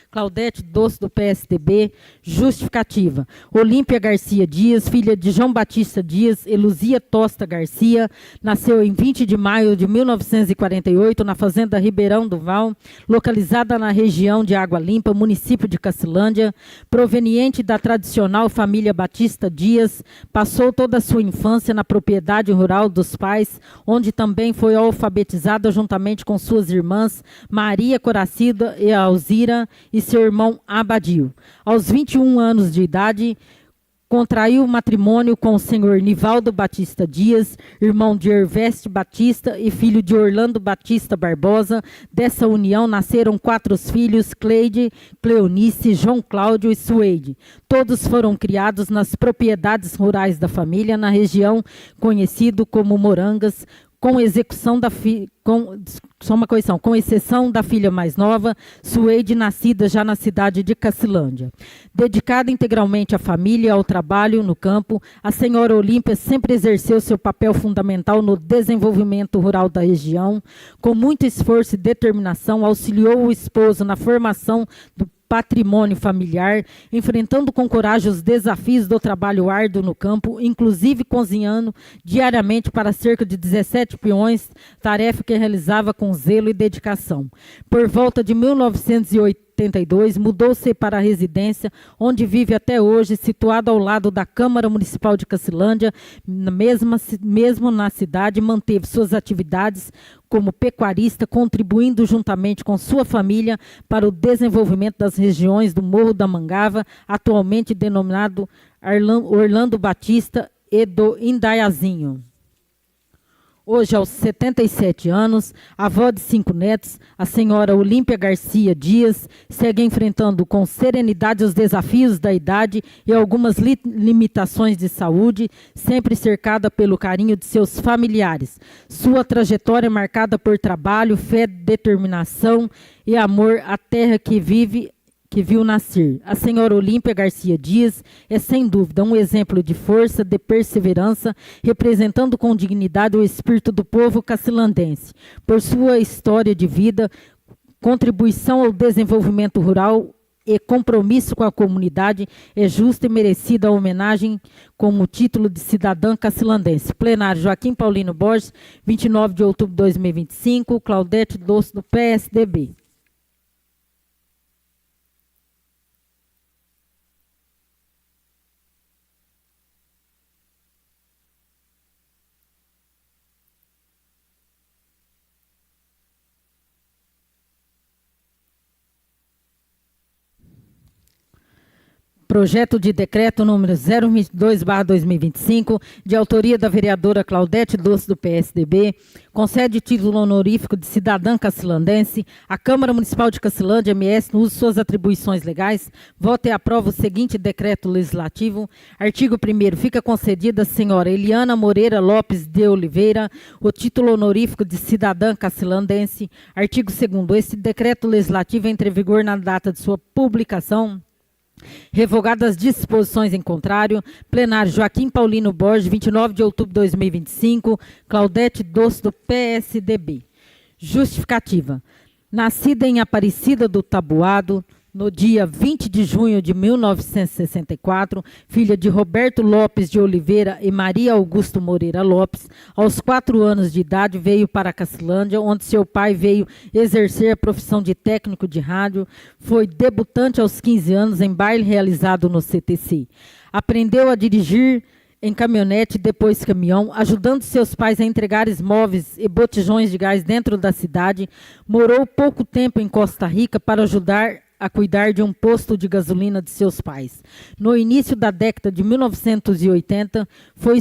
Claudete Dosso, do PSDB. Justificativa. Olímpia Garcia Dias, filha de João Batista Dias e Luzia Tosta Garcia, nasceu em 20 de maio de 1948 na fazenda Ribeirão do Val, localizada na região de Água Limpa, município de Cacilândia. Proveniente da tradicional família Batista Dias, passou toda a sua infância na propriedade rural dos pais, onde também foi alfabetizada juntamente com suas irmãs Maria Coracida e Alzira e seu irmão Abadio. Aos 21 anos de idade, contraiu matrimônio com o senhor Nivaldo Batista Dias, irmão de Herveste Batista e filho de Orlando Batista Barbosa. Dessa união nasceram 4 filhos: Cleide, Cleonice, João Cláudio e Suede. Todos foram criados nas propriedades rurais da família, na região conhecido como Morangas, com execução da com exceção da filha mais nova, Suede, nascida já na cidade de Cacilândia. Dedicada integralmente à família e ao trabalho no campo, a senhora Olímpia sempre exerceu seu papel fundamental no desenvolvimento rural da região. Com muito esforço e determinação, auxiliou o esposo na formação do patrimônio familiar, enfrentando com coragem os desafios do trabalho árduo no campo, inclusive cozinhando diariamente para cerca de 17 peões, tarefa que realizava com zelo e dedicação. Por volta de 1982, mudou-se para a residência, onde vive até hoje, situado ao lado da Câmara Municipal de Cacilândia. Mesmo na cidade, manteve suas atividades como pecuarista, contribuindo juntamente com sua família para o desenvolvimento das regiões do Morro da Mangava, atualmente denominado Orlando Batista, e do Indaiazinho. Hoje, aos 77 anos, avó de 5 netos, a senhora Olímpia Garcia Dias segue enfrentando com serenidade os desafios da idade e algumas limitações de saúde, sempre cercada pelo carinho de seus familiares. Sua trajetória é marcada por trabalho, fé, determinação e amor à terra que viu nascer. A senhora Olímpia Garcia Dias é, sem dúvida, um exemplo de força, de perseverança, representando com dignidade o espírito do povo cacilandense. Por sua história de vida, contribuição ao desenvolvimento rural e compromisso com a comunidade, é justa e merecida a homenagem com o título de cidadã cacilandense. Plenário Joaquim Paulino Borges, 29 de outubro de 2025, Claudete Dosso, do PSDB. Projeto de decreto número 022/2025, de autoria da vereadora Claudete Dosso, do PSDB, concede título honorífico de cidadã cacilandense à Câmara Municipal de Cacilândia, MS, no uso de suas atribuições legais. Vota e aprova o seguinte decreto legislativo. Artigo 1º, fica concedida à senhora Eliana Moreira Lopes de Oliveira o título honorífico de cidadã cacilandense. Artigo 2º, esse decreto legislativo entra em vigor na data de sua publicação, revogadas as disposições em contrário. Plenário Joaquim Paulino Borges, 29 de outubro de 2025, Claudete Dosso, do PSDB. Justificativa. Nascida em Aparecida do Taboado, no dia 20 de junho de 1964, filha de Roberto Lopes de Oliveira e Maria Augusto Moreira Lopes, aos 4 anos de idade veio para Cacilândia, onde seu pai veio exercer a profissão de técnico de rádio. Foi debutante aos 15 anos em baile realizado no CTC. Aprendeu a dirigir em caminhonete, depois caminhão, ajudando seus pais a entregar móveis e botijões de gás dentro da cidade. Morou pouco tempo em Costa Rica para ajudar a cuidar de um posto de gasolina de seus pais. No início da década de 1980, foi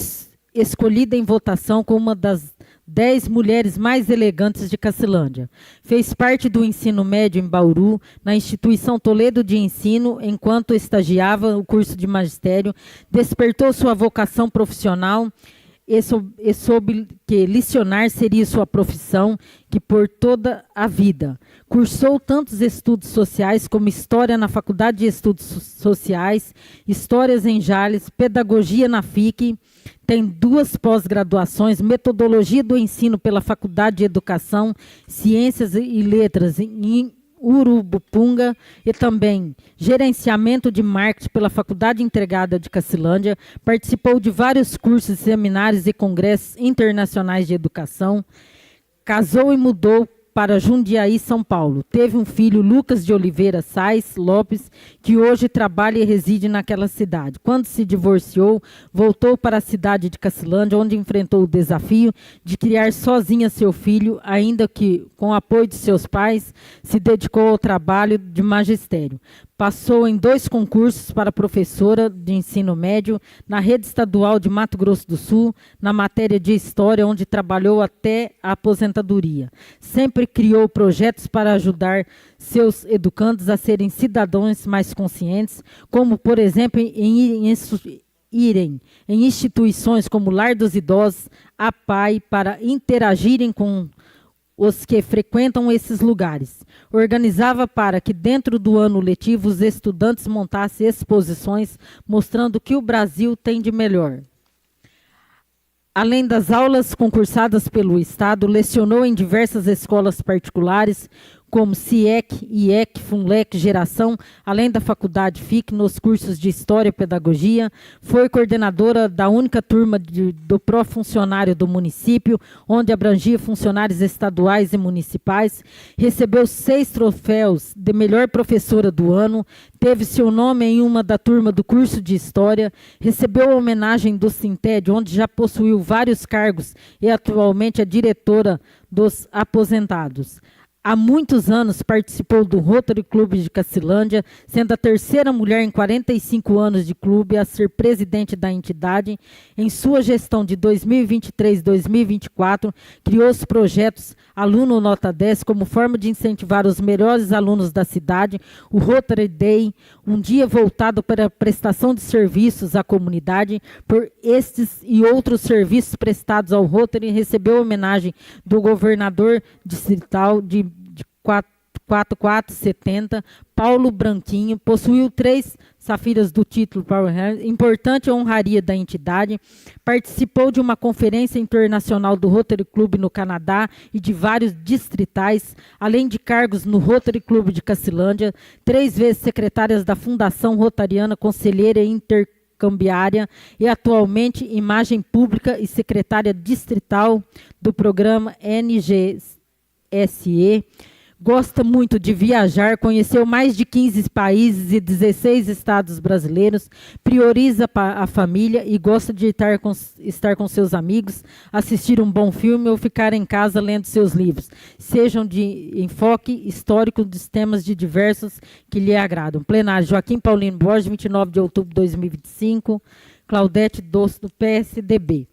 escolhida em votação como uma das 10 mulheres mais elegantes de Cacilândia. Fez parte do ensino médio em Bauru, na instituição Toledo de Ensino, enquanto estagiava o curso de magistério. Despertou sua vocação profissional e soube que lecionar seria sua profissão, que por toda a vida. Cursou tantos estudos sociais como História na Faculdade de Estudos Sociais, Histórias em Jales, Pedagogia na FIC. Tem 2 pós-graduações, Metodologia do Ensino pela Faculdade de Educação, Ciências e Letras em Urubupunga e também Gerenciamento de Marketing pela Faculdade Integrada de Cacilândia. Participou de vários cursos, seminários e congressos internacionais de educação. Casou e mudou para Jundiaí, São Paulo. Teve um filho, Lucas de Oliveira Sais Lopes, que hoje trabalha e reside naquela cidade. Quando se divorciou, voltou para a cidade de Cacilândia, onde enfrentou o desafio de criar sozinha seu filho, ainda que, com o apoio de seus pais, se dedicou ao trabalho de magistério. Passou em 2 concursos para professora de ensino médio na rede estadual de Mato Grosso do Sul, na matéria de História, onde trabalhou até a aposentadoria. Sempre criou projetos para ajudar seus educandos a serem cidadãos mais conscientes, como, por exemplo, irem em instituições como Lar dos Idosos, a PAI, para interagirem com os que frequentam esses lugares. Organizava para que, dentro do ano letivo, os estudantes montassem exposições mostrando o que o Brasil tem de melhor. Além das aulas concursadas pelo Estado, lecionou em diversas escolas particulares, como CIEC, IEC, FUNLEC, Geração, além da Faculdade FIC, nos cursos de História e Pedagogia. Foi coordenadora da única turma do pró-funcionário do município, onde abrangia funcionários estaduais e municipais. Recebeu 6 troféus de melhor professora do ano. Teve seu nome em uma da turma do curso de História. Recebeu a homenagem do Sinted, onde já possuiu vários cargos e atualmente é diretora dos aposentados. Há muitos anos participou do Rotary Clube de Cacilândia, sendo a 3ª mulher em 45 anos de clube a ser presidente da entidade. Em sua gestão de 2023-2024, criou os projetos Aluno Nota 10 como forma de incentivar os melhores alunos da cidade, o Rotary Day, um dia voltado para a prestação de serviços à comunidade. Por estes e outros serviços prestados ao Rotary, recebeu homenagem do governador distrital de 4470, Paulo Branquinho. Possuiu 3 safiras do título Power, importante honraria da entidade. Participou de uma conferência internacional do Rotary Club no Canadá e de vários distritais, além de cargos no Rotary Club de Cacilândia. 3 vezes secretária da Fundação Rotariana, conselheira intercambiária e atualmente imagem pública e secretária distrital do programa NGSE. Gosta muito de viajar, conheceu mais de 15 países e 16 estados brasileiros, prioriza a família e gosta de estar com seus amigos, assistir um bom filme ou ficar em casa lendo seus livros, sejam de enfoque histórico dos temas de diversos que lhe agradam. Plenário: Joaquim Paulino Borges, 29 de outubro de 2025, Claudete Doce, do PSDB.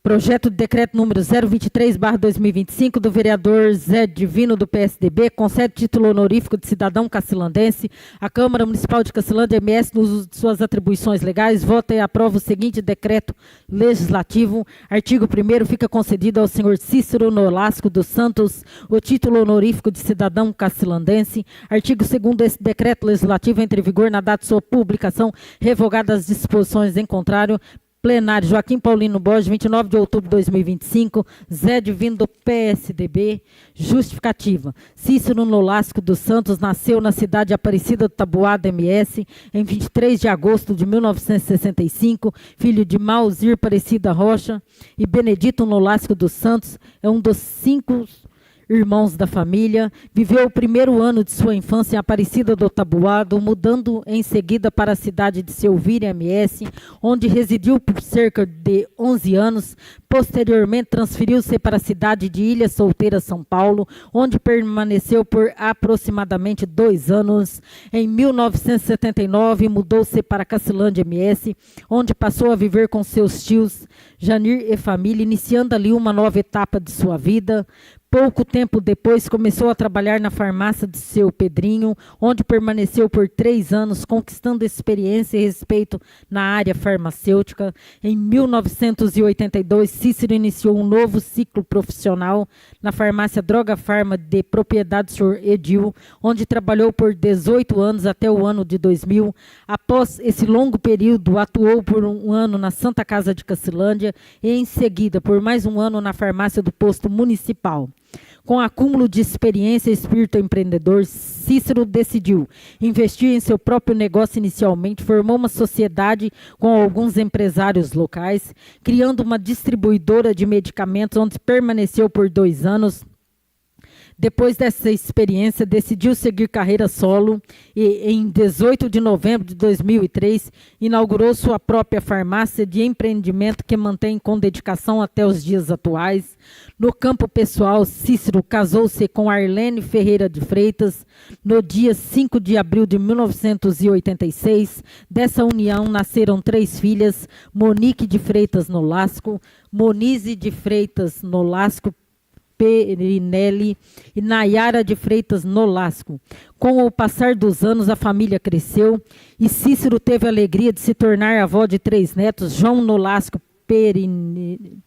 Projeto de decreto número 023/2025 do vereador Zé Divino, do PSDB, concede título honorífico de cidadão cacilandense à Câmara Municipal de Cacilândia MS no uso de suas atribuições legais. Vota e aprova o seguinte decreto legislativo. Artigo 1º, fica concedido ao senhor Cícero Nolasco dos Santos o título honorífico de cidadão cacilandense. Artigo 2º, esse decreto legislativo entra em vigor na data de sua publicação, revogadas as disposições em contrário. Plenário: Joaquim Paulino Borges, 29 de outubro de 2025, Zé Divino, do PSDB. Justificativa: Cícero Nolasco dos Santos nasceu na cidade de Aparecida do Taboado, MS, em 23 de agosto de 1965, filho de Mauzir Aparecida Rocha e Benedito Nolasco dos Santos. É um dos 5 irmãos da família. Viveu o primeiro ano de sua infância em Aparecida do Taboado, mudando em seguida para a cidade de Selvíria, MS, onde residiu por cerca de 11 anos. Posteriormente, transferiu-se para a cidade de Ilha Solteira, São Paulo, onde permaneceu por aproximadamente 2 anos. Em 1979, mudou-se para Cacilândia, MS, onde passou a viver com seus tios, Janir e família, iniciando ali uma nova etapa de sua vida. Pouco tempo depois, começou a trabalhar na farmácia de seu Pedrinho, onde permaneceu por 3 anos, conquistando experiência e respeito na área farmacêutica. Em 1982, Cícero iniciou um novo ciclo profissional na farmácia Droga Farma, de propriedade do Sr. Edil, onde trabalhou por 18 anos até o ano de 2000. Após esse longo período, atuou por 1 ano na Santa Casa de Cacilândia e, em seguida, por mais 1 ano na farmácia do posto municipal. Com acúmulo de experiência e espírito empreendedor, Cícero decidiu investir em seu próprio negócio inicialmente, formou uma sociedade com alguns empresários locais, criando uma distribuidora de medicamentos, onde permaneceu por 2 anos. Depois dessa experiência, decidiu seguir carreira solo e, em 18 de novembro de 2003, inaugurou sua própria farmácia de empreendimento, que mantém com dedicação até os dias atuais. No campo pessoal, Cícero casou-se com Arlene Ferreira de Freitas no dia 5 de abril de 1986. Dessa união nasceram 3 filhas: Monique de Freitas Nolasco, Monize de Freitas Nolasco Perinelli e Nayara de Freitas Nolasco. Com o passar dos anos, a família cresceu e Cícero teve a alegria de se tornar avó de 3 netos: João Nolasco Perinelli,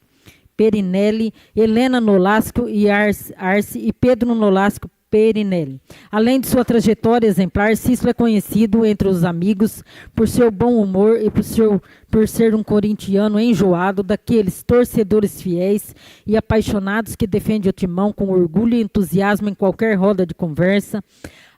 Helena Nolasco e Arce e Pedro Nolasco Perinelli. Além de sua trajetória exemplar, Cícero é conhecido entre os amigos por seu bom humor e por ser um corintiano enjoado, daqueles torcedores fiéis e apaixonados que defende o Timão com orgulho e entusiasmo em qualquer roda de conversa.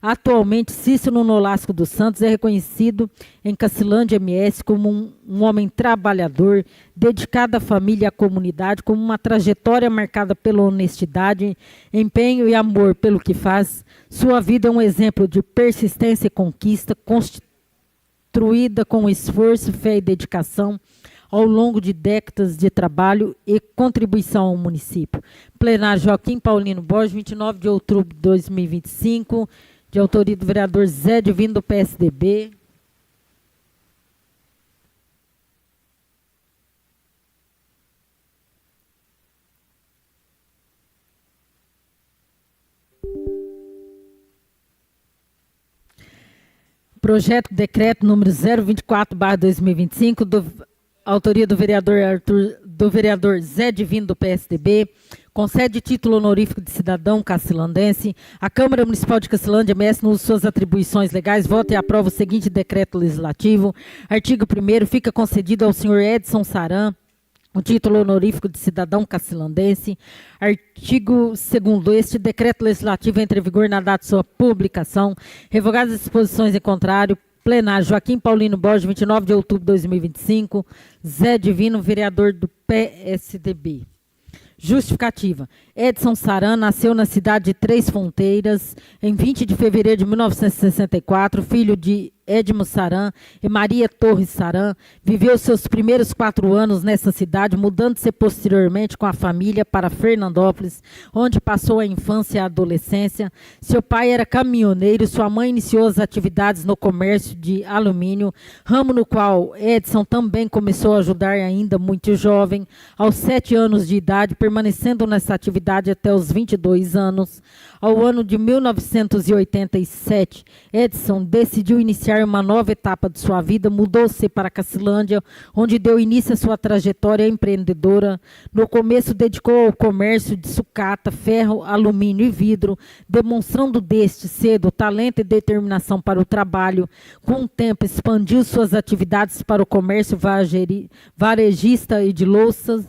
Atualmente, Cícero Nolasco dos Santos é reconhecido em Cacilândia, MS, como um homem trabalhador, dedicado à família e à comunidade, com uma trajetória marcada pela honestidade, empenho e amor pelo que faz. Sua vida é um exemplo de persistência e conquista, construída com esforço, fé e dedicação ao longo de décadas de trabalho e contribuição ao município. Plenário Joaquim Paulino Borges, 29 de outubro de 2025, de autoria do vereador Zé Divino, do PSDB. Projeto de decreto número 024/2025, autoria do vereador Zé Divino, do PSDB, concede título honorífico de cidadão cacilandense. A Câmara Municipal de Cacilândia, MS, nas suas atribuições legais, vota e aprova o seguinte decreto legislativo. Artigo 1º, fica concedido ao senhor Edson Saran o título honorífico de cidadão cacilandense. Artigo 2º, este decreto legislativo entra em vigor na data de sua publicação. Revogadas as disposições em contrário. Plenário Joaquim Paulino Borges, 29 de outubro de 2025. Zé Divino, vereador do PSDB. Justificativa. Edson Saran nasceu na cidade de Três Fronteiras em 20 de fevereiro de 1964, filho de Edmo Saran e Maria Torres Saran. Viveu seus primeiros 4 anos nessa cidade, mudando-se posteriormente com a família para Fernandópolis, onde passou a infância e a adolescência. Seu pai era caminhoneiro, sua mãe iniciou as atividades no comércio de alumínio, ramo no qual Edson também começou a ajudar ainda muito jovem. Aos 7 anos de idade, permanecendo nessa atividade até os 22 anos. Ao ano de 1987, Edson decidiu iniciar uma nova etapa de sua vida, mudou-se para Cacilândia, onde deu início à sua trajetória empreendedora. No começo, dedicou ao comércio de sucata, ferro, alumínio e vidro, demonstrando desde cedo talento e determinação para o trabalho. Com o tempo, expandiu suas atividades para o comércio varejista e de louças,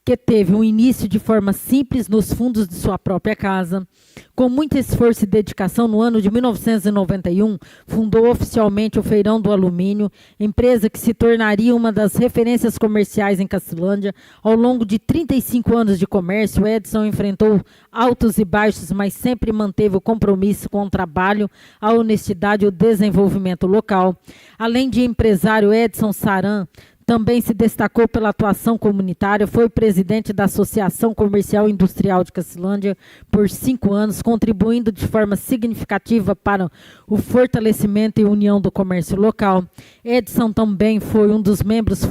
que teve um início de forma simples nos fundos de sua própria casa. Com muito esforço e dedicação, no ano de 1991, fundou oficialmente o Feirão do Alumínio, empresa que se tornaria uma das referências comerciais em Cacilândia. Ao longo de 35 anos de comércio, Edson enfrentou altos e baixos, mas sempre manteve o compromisso com o trabalho, a honestidade e o desenvolvimento local. Além de empresário, Edson Saran também se destacou pela atuação comunitária, foi presidente da Associação Comercial e Industrial de Cacilândia por 5 anos, contribuindo de forma significativa para o fortalecimento e união do comércio local. Edson também foi um dos membros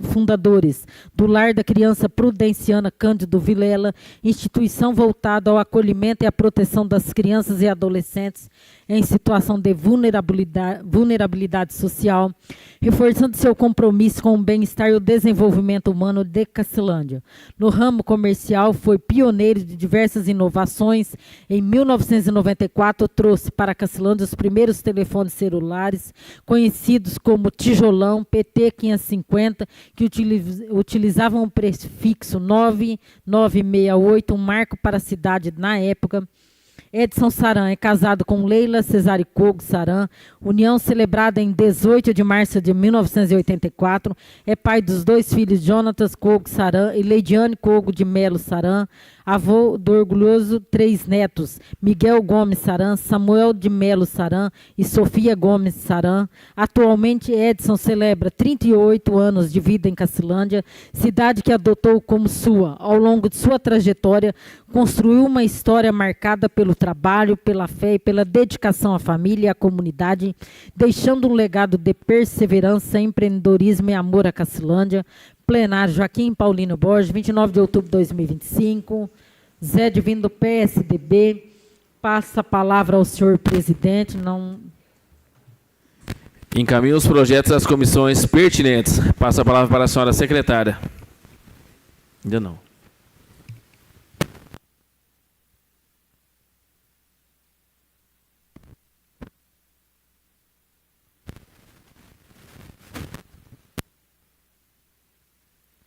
fundadores do Lar da Criança Prudenciana Cândido Vilela, instituição voltada ao acolhimento e à proteção das crianças e adolescentes em situação de vulnerabilidade social, reforçando seu compromisso com o bem-estar e o desenvolvimento humano de Cacilândia. No ramo comercial, foi pioneiro de diversas inovações. Em 1994, trouxe para Cacilândia os primeiros telefones celulares, conhecidos como Tijolão, PT 550, que utilizavam o prefixo 9968, um marco para a cidade na época. Edson Saran é casado com Leila Cesare Cogo Saran, união celebrada em 18 de março de 1984, é pai dos 2 filhos, Jonatas Cogo Saran e Leidiane Cogo de Melo Saran, avô do orgulhoso 3 netos, Miguel Gomes Saran, Samuel de Melo Saran e Sofia Gomes Saran. Atualmente, Edson celebra 38 anos de vida em Cacilândia, cidade que adotou como sua. Ao longo de sua trajetória, construiu uma história marcada pelo trabalho, pela fé e pela dedicação à família e à comunidade, deixando um legado de perseverança, empreendedorismo e amor à Cacilândia. Plenário Joaquim Paulino Borges, 29 de outubro de 2025. Zé Divino do PSDB. Passa a palavra ao senhor presidente. Encaminha os projetos às comissões pertinentes. Passa a palavra para a senhora secretária. Ainda não.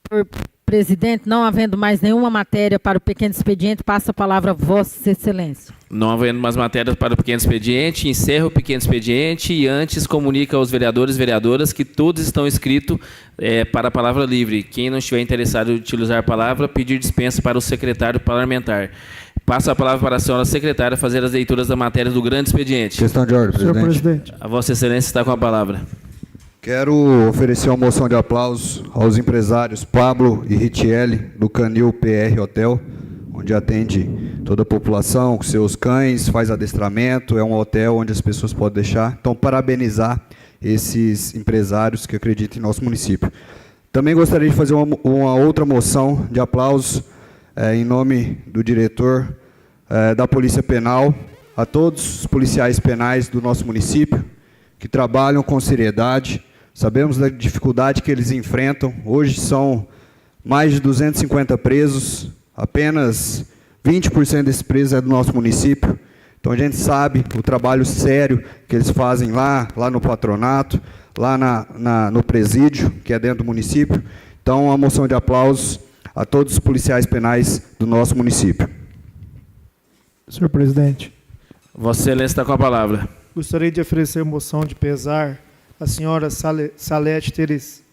Senhor presidente, não havendo mais nenhuma matéria para o pequeno expediente, passa a palavra a Vossa Excelência. Não havendo mais matérias para o pequeno expediente, encerra o pequeno expediente e antes comunica aos vereadores e vereadoras que todos estão inscritos para a palavra livre. Quem não estiver interessado em utilizar a palavra, pedir dispensa para o secretário parlamentar. Passa a palavra para a senhora secretária fazer as leituras da matéria do grande expediente. Questão de ordem, presidente. Senhor presidente. A Vossa Excelência está com a palavra. Quero oferecer uma moção de aplausos aos empresários Pablo e Ritiele, do Canil PR Hotel, onde atende toda a população com seus cães, faz adestramento, é um hotel onde as pessoas podem deixar. Então, parabenizar esses empresários que acreditam em nosso município. Também gostaria de fazer uma outra moção de aplausos em nome do diretor da Polícia Penal, a todos os policiais penais do nosso município, que trabalham com seriedade. Sabemos da dificuldade que eles enfrentam. Hoje são mais de 250 presos, apenas 20% desses presos é do nosso município. Então a gente sabe o trabalho sério que eles fazem lá no patronato, lá no presídio, que é dentro do município. Então, uma moção de aplausos a todos os policiais penais do nosso município. Senhor presidente. Vossa Excelência está com a palavra. Gostaria de oferecer moção de pesar à senhora Salete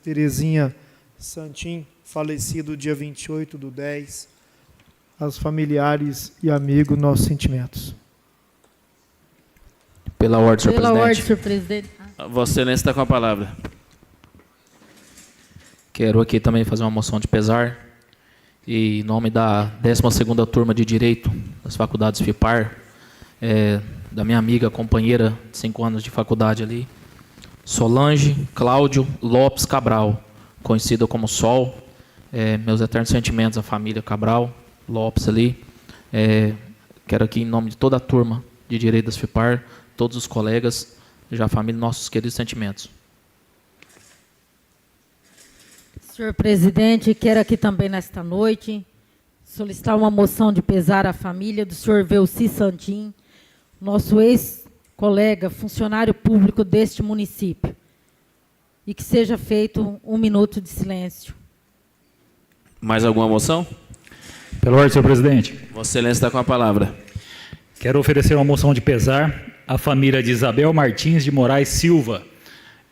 Terezinha Santim, falecido dia 28/10, aos familiares e amigos, nossos sentimentos. Pela ordem, senhor Pela presidente. ordem, senhor presidente. Vossa Excelência está com a palavra. Quero aqui também fazer uma moção de pesar, e em nome da 12ª turma de Direito das faculdades FIPAR, da minha amiga, companheira de 5 anos de faculdade ali, Solange Cláudio Lopes Cabral, conhecida como Sol. Meus eternos sentimentos à família Cabral Lopes ali. Quero aqui, em nome de toda a turma de Direito das FIPAR, todos os colegas, já a família, nossos queridos sentimentos. Senhor presidente, quero aqui também nesta noite solicitar uma moção de pesar à família do senhor Velci Santim, nosso ex-colega, funcionário público deste município, e que seja feito 1 minuto de silêncio. Mais alguma moção? Pela ordem, senhor presidente. Vossa Excelência está com a palavra. Quero oferecer uma moção de pesar à família de Isabel Martins de Moraes Silva,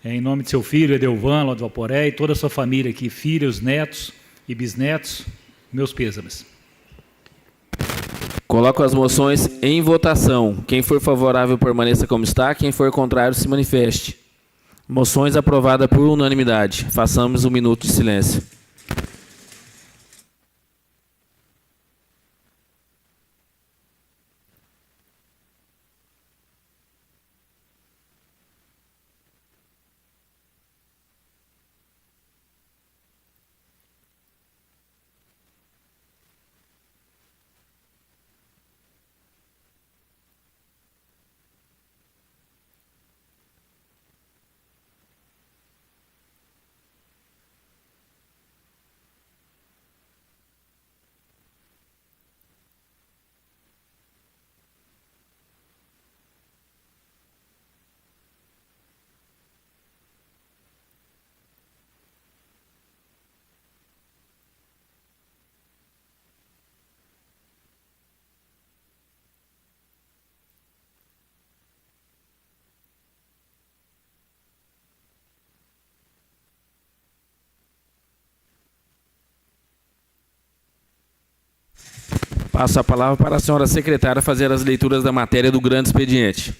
em nome de seu filho Edelvan lá de Valporé e toda a sua família aqui, filhos, netos e bisnetos, meus pêsames. Coloco as moções em votação. Quem for favorável permaneça como está, quem for contrário se manifeste. Moções aprovadas por unanimidade. Façamos 1 minuto de silêncio. Passo a palavra para a senhora secretária fazer as leituras da matéria do grande expediente.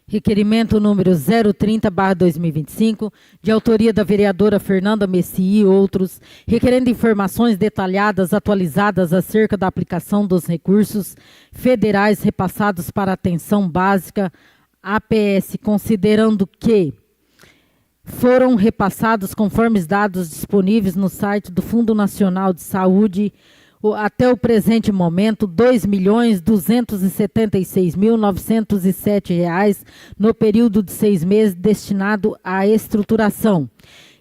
Requerimento número 030/2025, de autoria da vereadora Fernanda Messi e outros, requerendo informações detalhadas atualizadas acerca da aplicação dos recursos federais repassados para a atenção básica APS, considerando que foram repassados conforme os dados disponíveis no site do Fundo Nacional de Saúde até o presente momento, R$ 2.276.907 no período de 6 meses destinado à estruturação.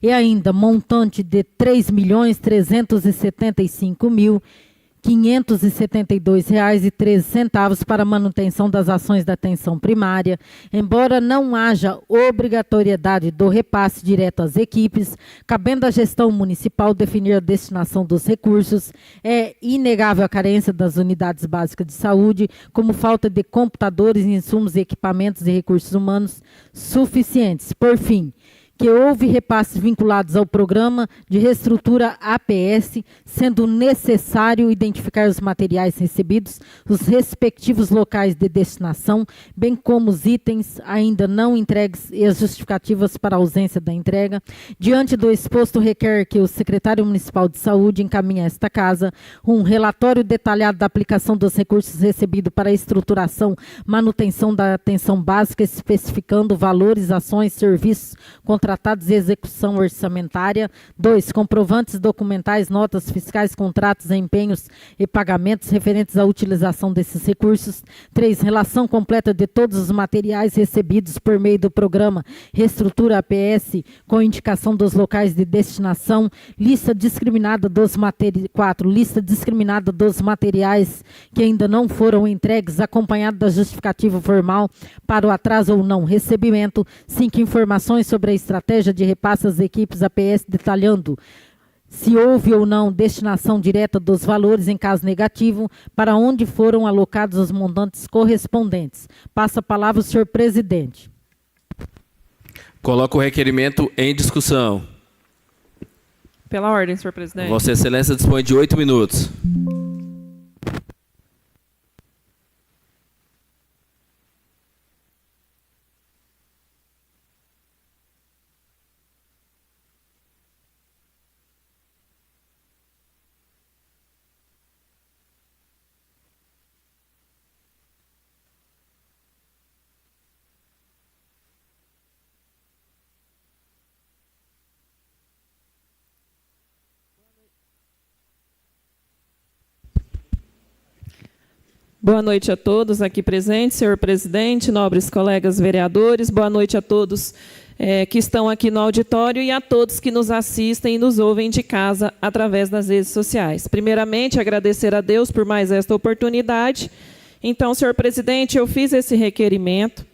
E ainda montante de R$ 3.375.572,13 para manutenção das ações da atenção primária, embora não haja obrigatoriedade do repasse direto às equipes, cabendo à gestão municipal definir a destinação dos recursos, é inegável a carência das unidades básicas de saúde, como falta de computadores, insumos, equipamentos e recursos humanos suficientes. Por fim, que houve repasses vinculados ao programa de reestrutura APS, sendo necessário identificar os materiais recebidos, os respectivos locais de destinação, bem como os itens ainda não entregues e as justificativas para a ausência da entrega. Diante do exposto, requer que o secretário municipal de saúde encaminhe a esta casa um relatório detalhado da aplicação dos recursos recebidos para a estruturação, manutenção da atenção básica, especificando valores, ações, serviços, contratados e execução orçamentária. 2. Comprovantes documentais, notas fiscais, contratos, empenhos e pagamentos referentes à utilização desses recursos. 3. Relação completa de todos os materiais recebidos por meio do programa Reestrutura APS, com indicação dos locais de destinação. Lista discriminada dos 4. Lista discriminada dos materiais que ainda não foram entregues, acompanhado da justificativa formal para o atraso ou não recebimento. 5. Informações sobre a estratégia de repasse às equipes APS, detalhando se houve ou não destinação direta dos valores em caso negativo, para onde foram alocados os montantes correspondentes. Passa a palavra o senhor presidente. Coloco o requerimento em discussão. Pela ordem, senhor presidente. Vossa Excelência dispõe de 8 minutos. Boa noite a todos aqui presentes, senhor presidente, nobres colegas vereadores. Boa noite a todos que estão aqui no auditório e a todos que nos assistem e nos ouvem de casa através das redes sociais. Primeiramente, agradecer a Deus por mais esta oportunidade. Então, senhor presidente, eu fiz esse requerimento.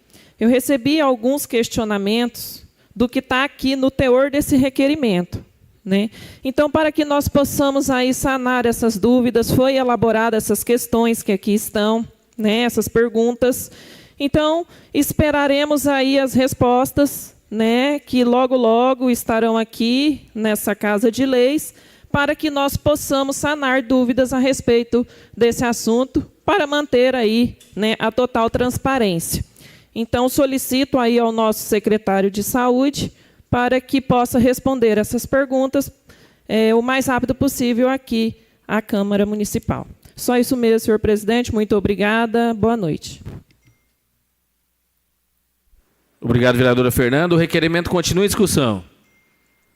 eu recebi alguns questionamentos do que está aqui no teor desse requerimento, né? Então, para que nós possamos aí sanar essas dúvidas, foi elaborada essas questões que aqui estão, né, essas perguntas. Então, esperaremos aí as respostas, né, que logo, logo estarão aqui nessa Casa de Leis, para que nós possamos sanar dúvidas a respeito desse assunto, para manter aí, né, a total transparência. Então, solicito aí ao nosso secretário de Saúde para que possa responder essas perguntas o mais rápido possível aqui à Câmara Municipal. Só isso mesmo, senhor presidente. Muito obrigada. Boa noite. Obrigado, vereadora Fernanda. O requerimento continua em discussão.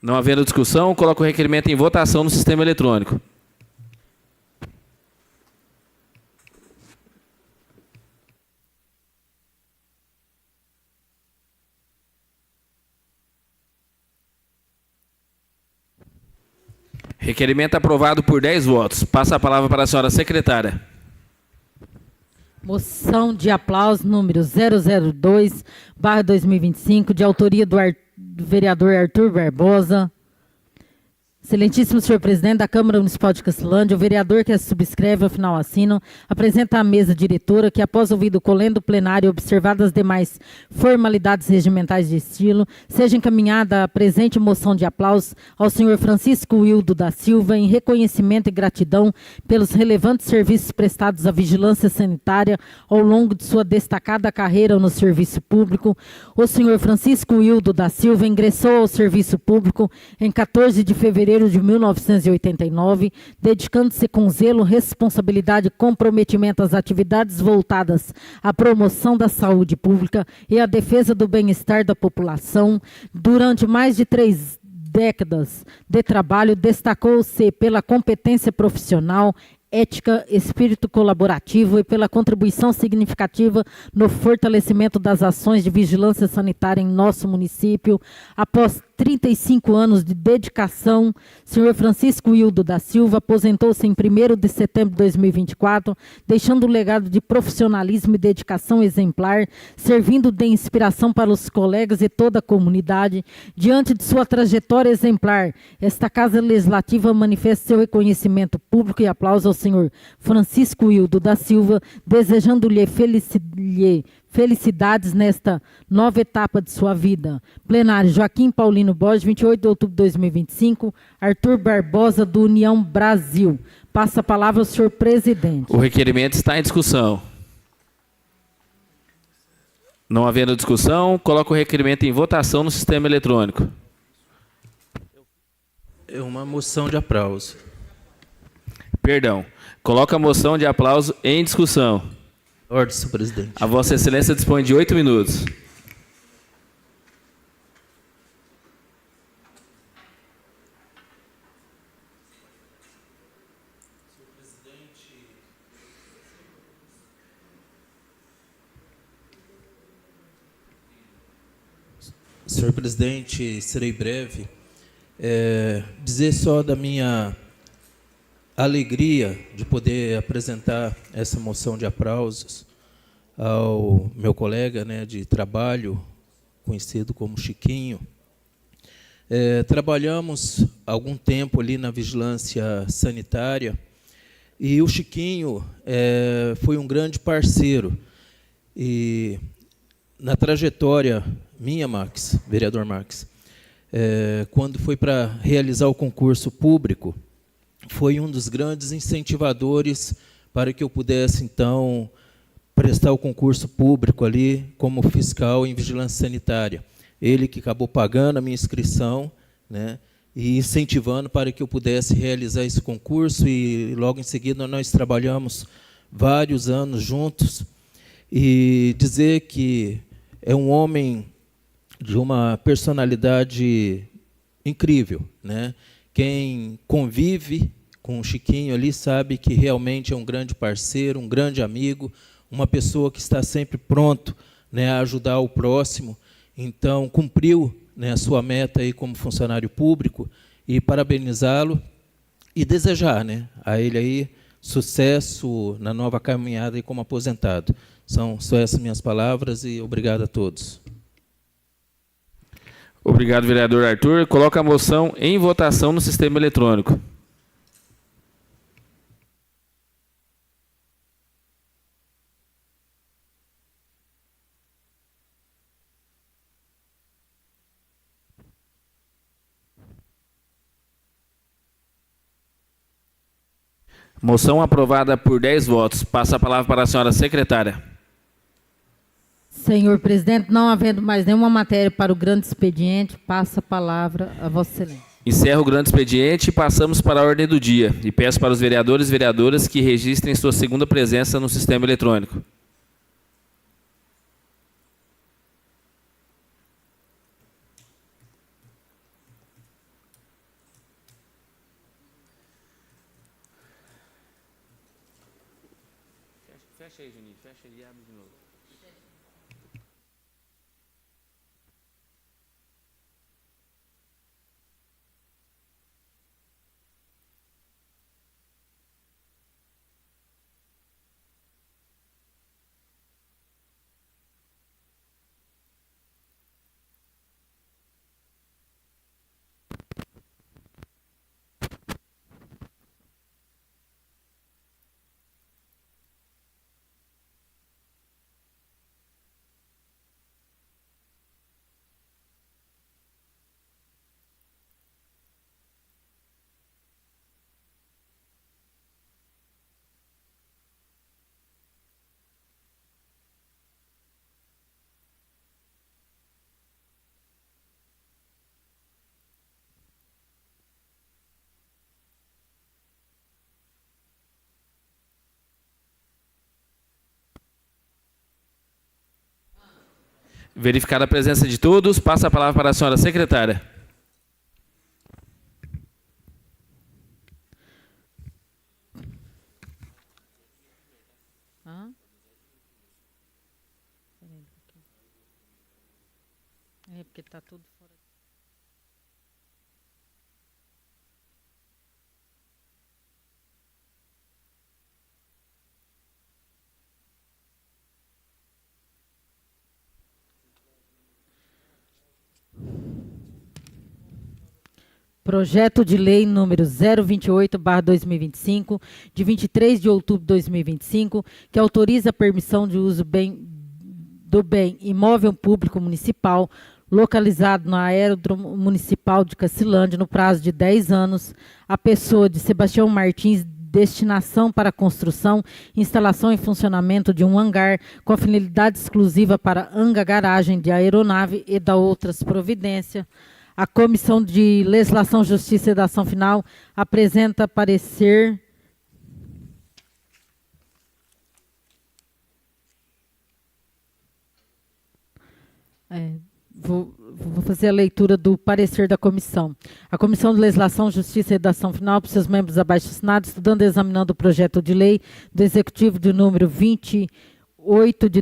Não havendo discussão, coloco o requerimento em votação no sistema eletrônico. Requerimento aprovado por 10 votos. Passa a palavra para a senhora secretária. Moção de aplauso número 002/2025, de autoria do vereador Arthur Barbosa. Excelentíssimo senhor presidente da Câmara Municipal de Cacilândia, o vereador que a subscreve ao final assino, apresenta à mesa diretora que, após ouvido o colendo plenário e observadas as demais formalidades regimentais de estilo, seja encaminhada a presente moção de aplauso ao senhor Francisco Wildo da Silva em reconhecimento e gratidão pelos relevantes serviços prestados à vigilância sanitária ao longo de sua destacada carreira no serviço público. O senhor Francisco Wildo da Silva ingressou ao serviço público em 14 de fevereiro de 1989, dedicando-se com zelo, responsabilidade e comprometimento às atividades voltadas à promoção da saúde pública e à defesa do bem-estar da população. Durante mais de 3 décadas de trabalho, destacou-se pela competência profissional, ética, espírito colaborativo e pela contribuição significativa no fortalecimento das ações de vigilância sanitária em nosso município. Após 35 anos de dedicação, senhor Francisco Wildo da Silva aposentou-se em 1º de setembro de 2024, deixando um legado de profissionalismo e dedicação exemplar, servindo de inspiração para os colegas e toda a comunidade. Diante de sua trajetória exemplar, esta Casa Legislativa manifesta seu reconhecimento público e aplauso ao senhor Francisco Wildo da Silva, desejando-lhe felicidades nesta nova etapa de sua vida. Plenário: Joaquim Paulino Borges, 28 de outubro de 2025, Arthur Barbosa, do União Brasil. Passa a palavra ao senhor presidente. O requerimento está em discussão. Não havendo discussão, coloco o requerimento em votação no sistema eletrônico. É uma moção de aplauso. Perdão. Coloca a moção de aplauso em discussão. Ordem, senhor presidente. A Vossa Excelência dispõe de 8 minutos. Senhor presidente, serei breve. Dizer só da minha alegria de poder apresentar essa moção de aplausos ao meu colega, né, de trabalho, conhecido como Chiquinho. Trabalhamos algum tempo ali na vigilância sanitária e o Chiquinho foi um grande parceiro. E na trajetória minha, Max, vereador Max, quando foi para realizar o concurso público, foi um dos grandes incentivadores para que eu pudesse, então, prestar o concurso público ali como fiscal em vigilância sanitária. Ele que acabou pagando a minha inscrição, né, e incentivando para que eu pudesse realizar esse concurso, e logo em seguida nós trabalhamos vários anos juntos. E dizer que é um homem de uma personalidade incrível, né? Quem convive com o Chiquinho ali sabe que realmente é um grande parceiro, um grande amigo, uma pessoa que está sempre pronto, né, a ajudar o próximo. Então, cumpriu, né, a sua meta aí como funcionário público, e parabenizá-lo e desejar, né, a ele aí sucesso na nova caminhada aí como aposentado. São só essas minhas palavras e obrigado a todos. Obrigado, vereador Arthur. Coloca a moção em votação no sistema eletrônico. Moção aprovada por 10 votos. Passa a palavra para a senhora secretária. Senhor presidente, não havendo mais nenhuma matéria para o grande expediente, passa a palavra a Vossa Excelência. Encerro o grande expediente e passamos para a ordem do dia. E peço para os vereadores e vereadoras que registrem sua segunda presença no sistema eletrônico. Fecha aí, Juninho. Fecha e abre de novo. Verificada a presença de todos, passa a palavra para a senhora secretária. É porque está tudo fora. Projeto de Lei número 028/2025, de 23 de outubro de 2025, que autoriza a permissão de uso do bem imóvel público municipal localizado no aeródromo municipal de Cacilândia no prazo de 10 anos, a pessoa de Sebastião Martins, destinação para construção, instalação e funcionamento de um hangar com a finalidade exclusiva para hangar garagem de aeronave e da outras providências. A Comissão de Legislação, Justiça e Redação Final apresenta parecer. Vou fazer a leitura do parecer da comissão. A Comissão de Legislação, Justiça e Redação Final, por seus membros abaixo assinados, estudando e examinando o projeto de lei do Executivo de número 28 de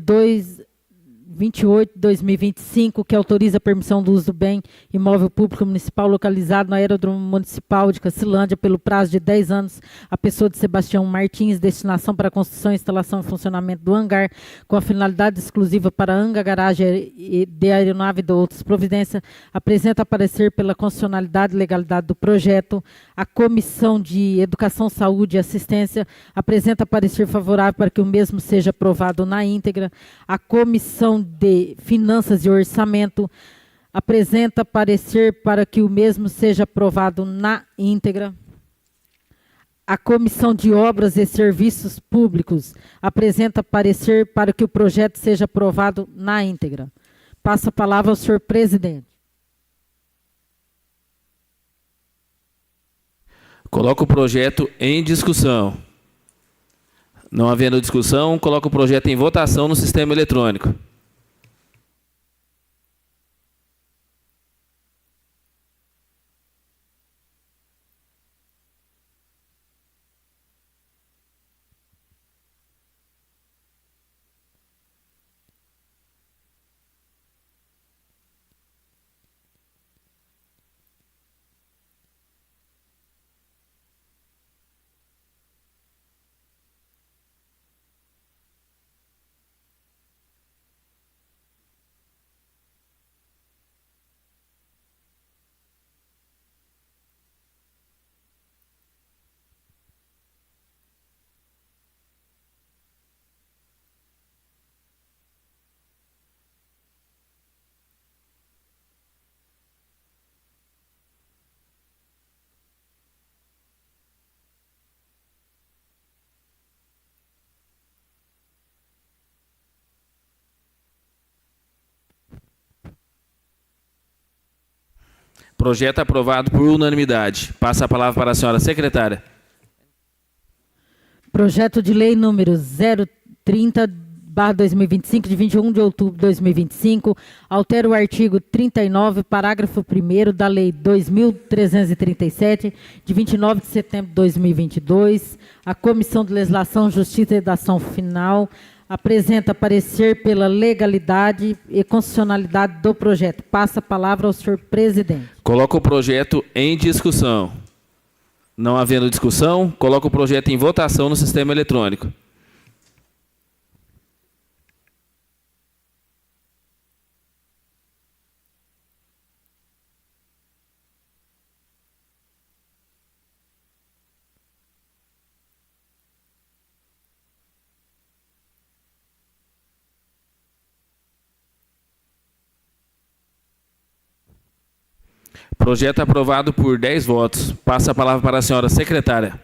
2025, que autoriza a permissão do uso do bem imóvel público municipal localizado no aeródromo municipal de Cacilândia pelo prazo de 10 anos, a pessoa de Sebastião Martins, destinação para construção, instalação e funcionamento do hangar, com a finalidade exclusiva para hangar, garagem de aeronave e de outras providências, apresenta parecer pela constitucionalidade e legalidade do projeto. A Comissão de Educação, Saúde e Assistência apresenta parecer favorável para que o mesmo seja aprovado na íntegra. A Comissão de Finanças e Orçamento apresenta parecer para que o mesmo seja aprovado na íntegra. A Comissão de Obras e Serviços Públicos apresenta parecer para que o projeto seja aprovado na íntegra. Passo a palavra ao senhor presidente. Coloco o projeto em discussão. Não havendo discussão, coloco o projeto em votação no sistema eletrônico. Projeto aprovado por unanimidade. Passa a palavra para a senhora secretária. Projeto de lei número 030/2025, de 21 de outubro de 2025, altera o artigo 39, parágrafo 1º da Lei 2.337, de 29 de setembro de 2022. A Comissão de Legislação, Justiça e Redação Final apresenta parecer pela legalidade e constitucionalidade do projeto. Passa a palavra ao senhor presidente. Coloco o projeto em discussão. Não havendo discussão, coloco o projeto em votação no sistema eletrônico. Projeto aprovado por 10 votos. Passa a palavra para a senhora secretária.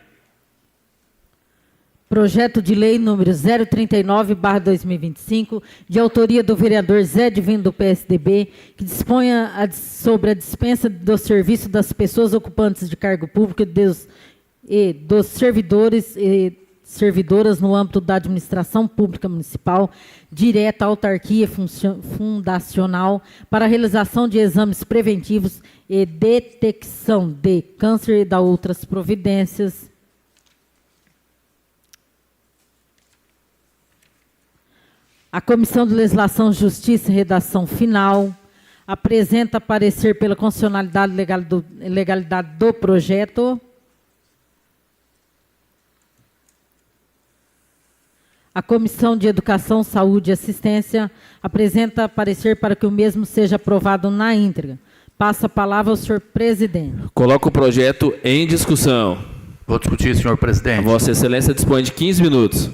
Projeto de lei número 039/2025, de autoria do vereador Zé Divino, do PSDB, que disponha sobre a dispensa do serviço das pessoas ocupantes de cargo público e dos servidores e servidoras no âmbito da administração pública municipal, direta, autarquia fundacional, para a realização de exames preventivos e detecção de câncer e da outras providências. A Comissão de Legislação, Justiça e Redação Final apresenta parecer pela constitucionalidade e legalidade do projeto. A Comissão de Educação, Saúde e Assistência apresenta parecer para que o mesmo seja aprovado na íntegra. Passa a palavra ao senhor presidente. Coloco o projeto em discussão. Vou discutir, senhor presidente. Vossa Excelência dispõe de 15 minutos.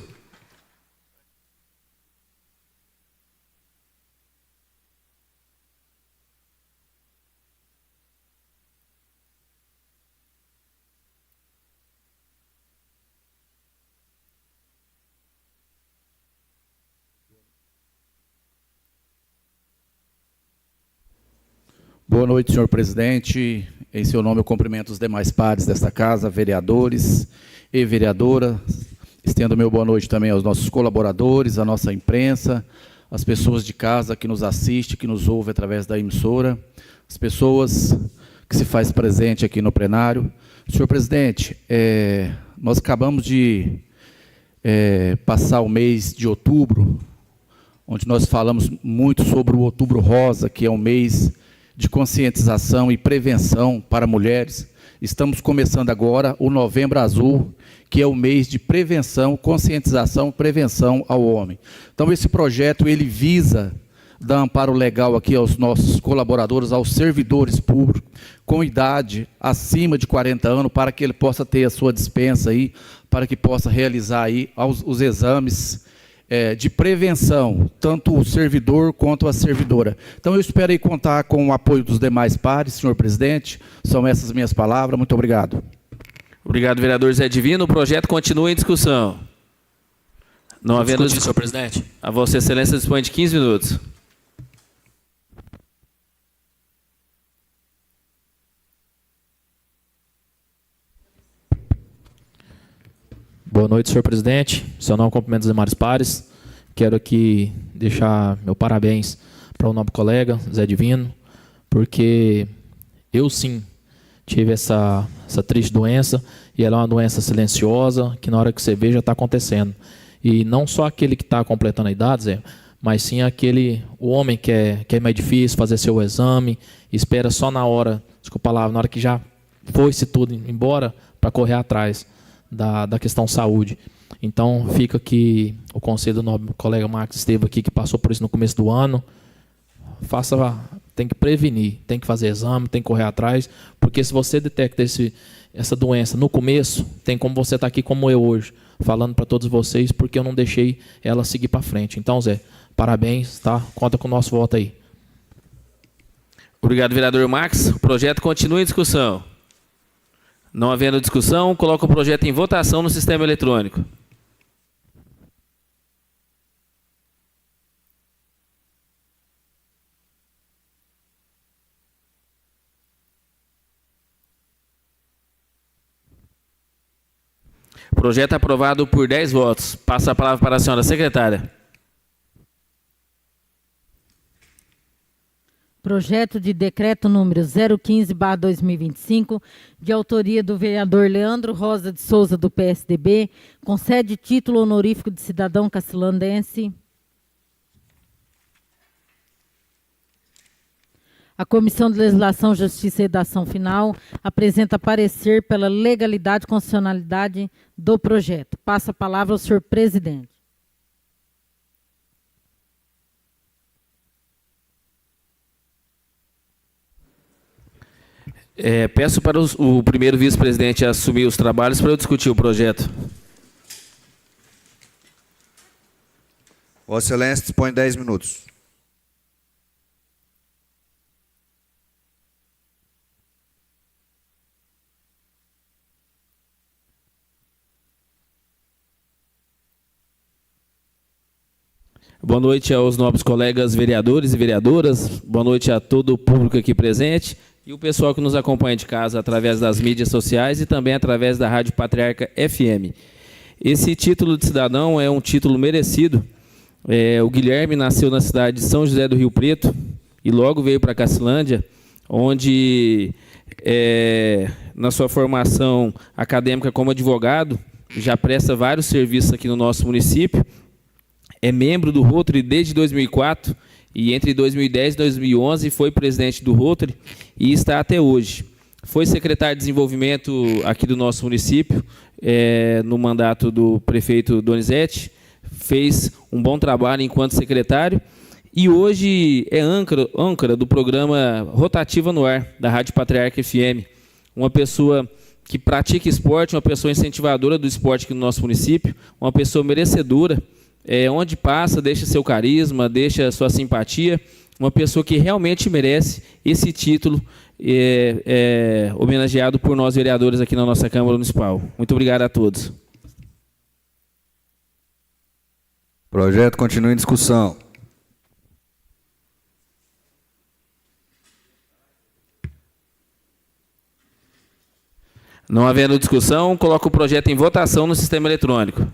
Boa noite, senhor presidente. Em seu nome, eu cumprimento os demais pares desta casa, vereadores e vereadoras. Estendo meu boa noite também aos nossos colaboradores, à nossa imprensa, às pessoas de casa que nos assistem, que nos ouvem através da emissora, as pessoas que se faz presente aqui no plenário. Senhor presidente, nós acabamos de passar o mês de outubro, onde nós falamos muito sobre o Outubro Rosa, que é um mês de conscientização e prevenção para mulheres. Estamos começando agora o Novembro Azul, que é o mês de prevenção, conscientização e prevenção ao homem. Então, esse projeto, ele visa dar amparo legal aqui aos nossos colaboradores, aos servidores públicos, com idade acima de 40 anos, para que ele possa ter a sua dispensa aí, para que possa realizar aí os exames de prevenção, tanto o servidor quanto a servidora. Então, eu espero aí contar com o apoio dos demais pares, senhor presidente. São essas minhas palavras. Muito obrigado. Obrigado, vereador Zé Divino. O projeto continua em discussão. Não havendo discussão, senhor presidente. A Vossa Excelência dispõe de 15 minutos. Boa noite, senhor presidente. Seu nome, cumprimento dos demais pares. Quero aqui deixar meu parabéns para o nobre colega, Zé Divino, porque eu sim tive essa triste doença, e ela é uma doença silenciosa, que na hora que você vê já está acontecendo. E não só aquele que está completando a idade, Zé, mas sim o homem que é mais difícil fazer seu exame, espera só na hora, desculpa a palavra, na hora que já foi-se tudo embora, para correr atrás da questão saúde. Então, fica aqui o conselho do nobre colega Marcos esteve aqui, que passou por isso no começo do ano. Tem que prevenir, tem que fazer exame, tem que correr atrás, porque se você detecta essa doença no começo, tem como você estar aqui como eu hoje, falando para todos vocês, porque eu não deixei ela seguir para frente. Então, Zé, parabéns, tá? Conta com o nosso voto aí. Obrigado, vereador Max. O projeto continua em discussão. Não havendo discussão, coloco o projeto em votação no sistema eletrônico. Projeto aprovado por 10 votos. Passo a palavra para a senhora secretária. Projeto de decreto número 015/2025, de autoria do vereador Leandro Rosa de Souza, do PSDB, concede título honorífico de cidadão cacilandense. A Comissão de Legislação, Justiça e Redação Final apresenta parecer pela legalidade e constitucionalidade do projeto. Passa a palavra ao senhor presidente. Peço para o primeiro vice-presidente assumir os trabalhos para eu discutir o projeto. Vossa Excelência dispõe 10 minutos. Boa noite aos nobres colegas vereadores e vereadoras. Boa noite a todo o público aqui presente e o pessoal que nos acompanha de casa através das mídias sociais e também através da Rádio Patriarca FM. Esse título de cidadão é um título merecido. O Guilherme nasceu na cidade de São José do Rio Preto e logo veio para Cacilândia, onde, na sua formação acadêmica como advogado, já presta vários serviços aqui no nosso município. É membro do Rotary desde 2004 e entre 2010 e 2011 foi presidente do Rotary e está até hoje. Foi secretário de desenvolvimento aqui do nosso município, no mandato do prefeito Donizete, fez um bom trabalho enquanto secretário e hoje é âncora do programa Rotativa no Ar, da Rádio Patriarca FM. Uma pessoa que pratica esporte, uma pessoa incentivadora do esporte aqui no nosso município, uma pessoa merecedora, onde passa, deixa seu carisma, deixa sua simpatia, uma pessoa que realmente merece esse título, homenageado por nós vereadores aqui na nossa Câmara Municipal. Muito obrigado a todos. O projeto continua em discussão. Não havendo discussão, coloco o projeto em votação no sistema eletrônico.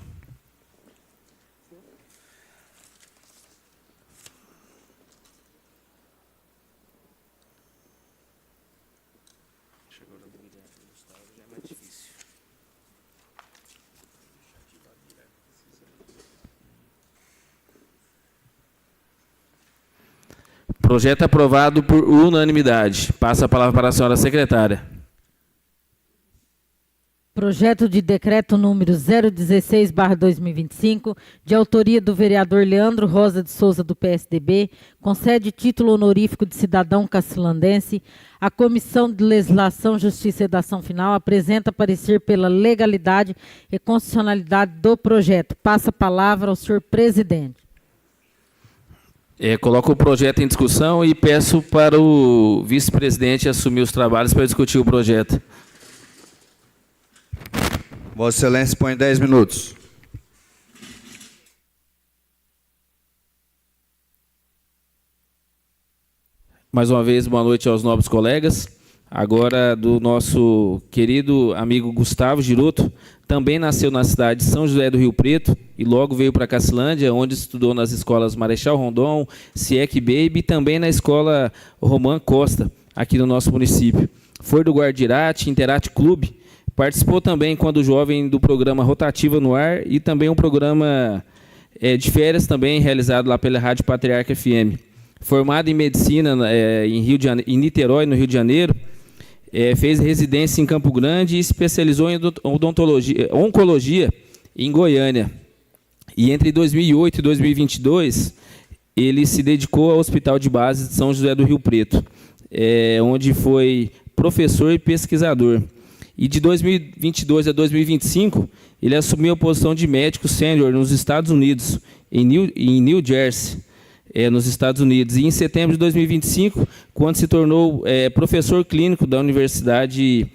Projeto aprovado por unanimidade. Passa a palavra para a senhora secretária. Projeto de decreto número 016/2025, de autoria do vereador Leandro Rosa de Souza, do PSDB, concede título honorífico de cidadão cacilandense. A Comissão de Legislação, Justiça e Redação Final apresenta parecer pela legalidade e constitucionalidade do projeto. Passa a palavra ao senhor presidente. Coloco o projeto em discussão e peço para o vice-presidente assumir os trabalhos para discutir o projeto. Vossa Excelência dispõe 10 minutos. Mais uma vez, boa noite aos nobres colegas. Agora do nosso querido amigo Gustavo Giroto, também nasceu na cidade de São José do Rio Preto e logo veio para Cacilândia, onde estudou nas escolas Marechal Rondon, CIEC Baby e também na escola Romã Costa, aqui no nosso município. Foi do Guardirate, Interate Clube, participou também, quando jovem, do programa Rotativa no Ar e também um programa de férias também realizado lá pela Rádio Patriarca FM. Formado em medicina em Niterói, no Rio de Janeiro, fez residência em Campo Grande e especializou em oncologia em Goiânia. E entre 2008 e 2022, ele se dedicou ao Hospital de Base de São José do Rio Preto, onde foi professor e pesquisador. E de 2022 a 2025, ele assumiu a posição de médico sênior nos Estados Unidos, em New Jersey, nos Estados Unidos. E em setembro de 2025, quando se tornou professor clínico da Universidade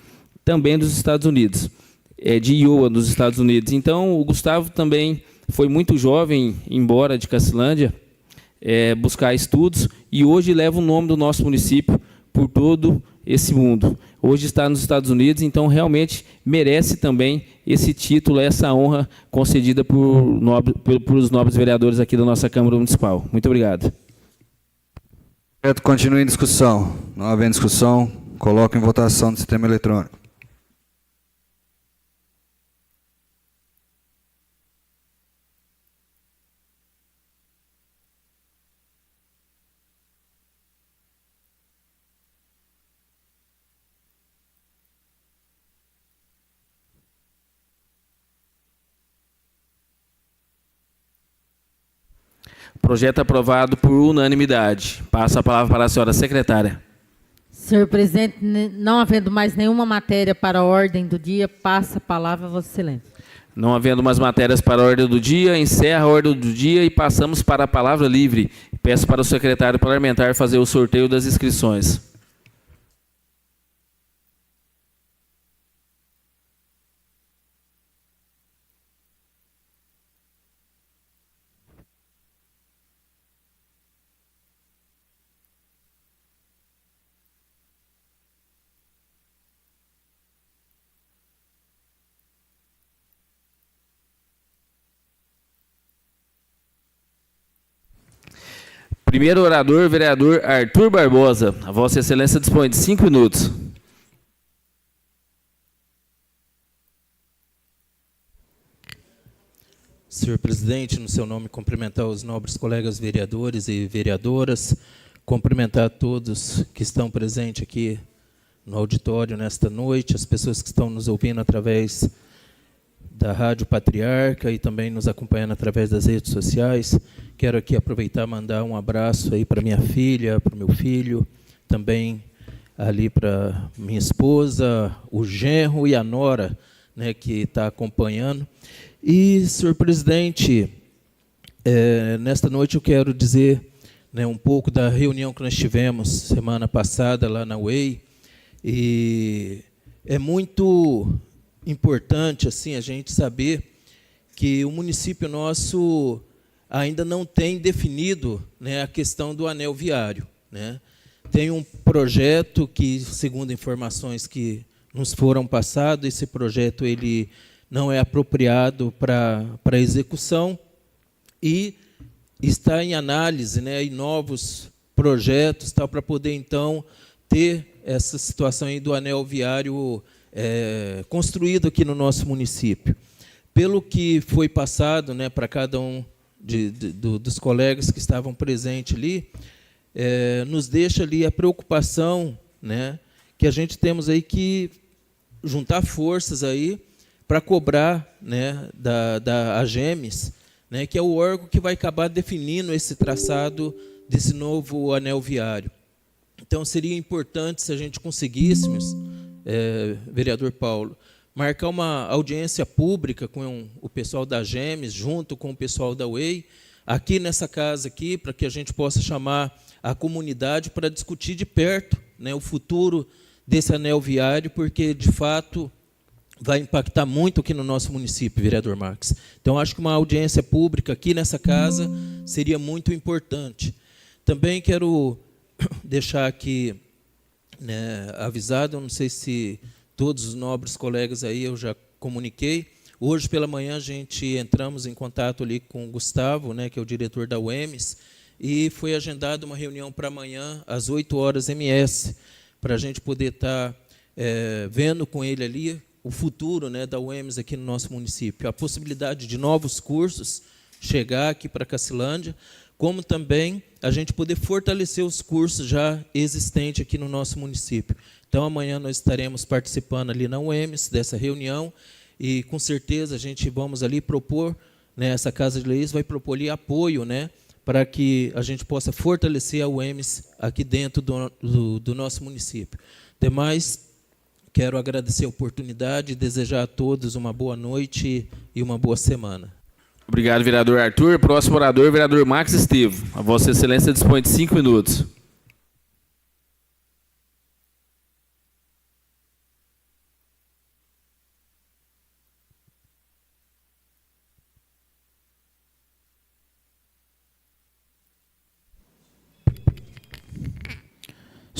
também dos Estados Unidos, de Iowa, nos Estados Unidos. Então, o Gustavo também foi muito jovem, embora de Cacilândia, buscar estudos, e hoje leva o nome do nosso município por todo esse mundo. hoje está nos Estados Unidos, então realmente merece também esse título, essa honra concedida por os nobres vereadores aqui da nossa Câmara Municipal. Muito obrigado. Continue em discussão. Não havendo discussão, coloco em votação no sistema eletrônico. Projeto aprovado por unanimidade. Passo a palavra para a senhora secretária. Senhor presidente, não havendo mais nenhuma matéria para a ordem do dia, passa a palavra a Vossa Excelência. Não havendo mais matérias para a ordem do dia, encerra a ordem do dia e passamos para a palavra livre. Peço para o secretário parlamentar fazer o sorteio das inscrições. Primeiro orador, vereador Arthur Barbosa. A Vossa Excelência dispõe de 5 minutos. Senhor presidente, no seu nome, cumprimentar os nobres colegas vereadores e vereadoras, cumprimentar todos que estão presentes aqui no auditório nesta noite, as pessoas que estão nos ouvindo através da Rádio Patriarca e também nos acompanhando através das redes sociais. Quero aqui aproveitar e mandar um abraço aí para minha filha, para o meu filho, também ali para minha esposa, o genro e a nora, né, que está acompanhando. E, senhor presidente, nesta noite eu quero dizer, né, um pouco da reunião que nós tivemos semana passada lá na UEI, e é muito importante assim a gente saber que o município nosso ainda não tem definido, né, a questão do anel viário, né? Tem um projeto que, segundo informações que nos foram passadas, esse projeto ele não é apropriado para execução e está em análise, né, em novos projetos, tal, para poder então ter essa situação aí do anel viário construído aqui no nosso município. Pelo que foi passado, né, para cada um dos colegas que estavam presentes ali, nos deixa ali a preocupação, né, que a gente temos aí que juntar forças aí para cobrar, né, da AGEMES, né, que é o órgão que vai acabar definindo esse traçado desse novo anel viário. Então, seria importante se a gente conseguíssemos, vereador Paulo, marcar uma audiência pública com o pessoal da AGEMES, junto com o pessoal da UEI, aqui nessa casa, aqui, para que a gente possa chamar a comunidade para discutir de perto, né, o futuro desse anel viário, porque, de fato, vai impactar muito aqui no nosso município, vereador Marques. Então, acho que uma audiência pública aqui nessa casa seria muito importante. Também quero deixar aqui, né, avisado, eu não sei se todos os nobres colegas aí eu já comuniquei. Hoje pela manhã a gente entramos em contato ali com o Gustavo, né, que é o diretor da UEMS, e foi agendada uma reunião para amanhã às 8 horas MS, para a gente poder estar vendo com ele ali o futuro, né, da UEMS aqui no nosso município, a possibilidade de novos cursos chegar aqui para Cacilândia, como também a gente poder fortalecer os cursos já existentes aqui no nosso município. Então, amanhã nós estaremos participando ali na UEMS dessa reunião e, com certeza, a gente vamos ali propor, né, essa Casa de Leis vai propor ali apoio, né, para que a gente possa fortalecer a UEMS aqui dentro do nosso município. Demais, quero agradecer a oportunidade e desejar a todos uma boa noite e uma boa semana. Obrigado, vereador Arthur. Próximo orador, vereador Max Estevo. A Vossa Excelência dispõe de 5 minutos.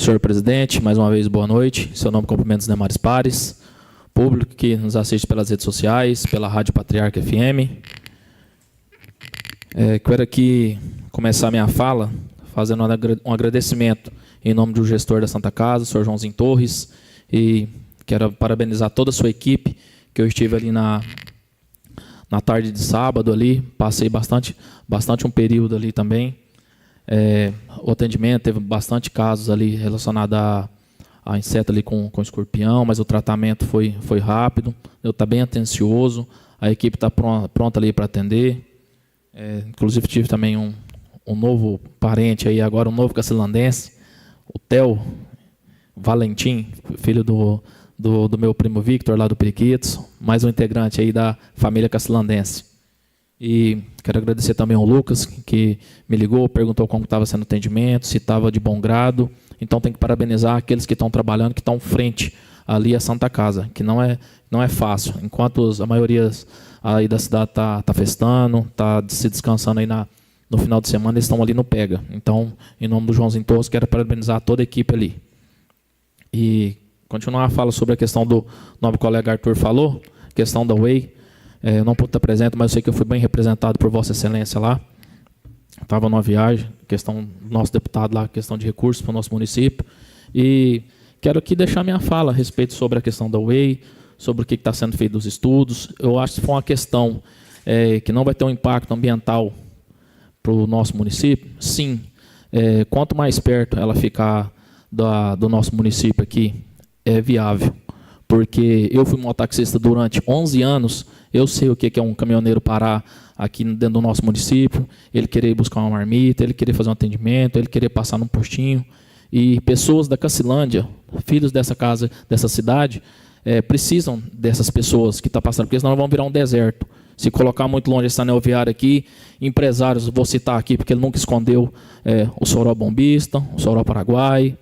senhor presidente, mais uma vez boa noite. Seu nome, cumprimentos os demais pares, público que nos assiste pelas redes sociais, pela Rádio Patriarca FM. Quero aqui começar minha fala fazendo um agradecimento em nome do gestor da Santa Casa, o senhor Joãozinho Torres, e quero parabenizar toda a sua equipe, que eu estive ali na tarde de sábado ali, passei bastante um período ali também. O atendimento teve bastante casos ali relacionados a inseto ali com escorpião, mas o tratamento foi rápido, eu estou bem atencioso, a equipe está pronta ali para atender. Inclusive tive também um novo parente aí agora, um novo cacilandense, o Theo Valentim, filho do meu primo Victor, lá do Periquitos, mais um integrante aí da família cacilandense. E quero agradecer também ao Lucas, que me ligou, perguntou como estava sendo o atendimento, se estava de bom grado. Então, tem que parabenizar aqueles que estão trabalhando, que estão frente ali à Santa Casa, que não é fácil. Enquanto a maioria aí da cidade está festando, está se descansando aí no final de semana, eles estão ali no pega. Então, em nome do Joãozinho Torres, quero parabenizar toda a equipe ali. E continuar a fala sobre a questão do nobre colega Arthur falou, questão da Whey. Eu não pude estar presente, mas eu sei que eu fui bem representado por Vossa Excelência lá. Estava numa viagem, questão do nosso deputado lá, questão de recursos para o nosso município. E quero aqui deixar minha fala a respeito sobre a questão da Whey, sobre o que está sendo feito dos estudos. Eu acho que foi uma questão que não vai ter um impacto ambiental para o nosso município. Sim, quanto mais perto ela ficar do nosso município aqui, é viável. Porque eu fui mototaxista durante 11 anos, eu sei o que é um caminhoneiro parar aqui dentro do nosso município, ele querer buscar uma marmita, ele querer fazer um atendimento, ele querer passar num postinho. E pessoas da Cacilândia, filhos dessa casa, dessa cidade, precisam dessas pessoas que estão passando, porque senão vão virar um deserto. Se colocar muito longe esse anel viário aqui, empresários, vou citar aqui, porque ele nunca escondeu o Soró Bombista, o Soró Paraguai,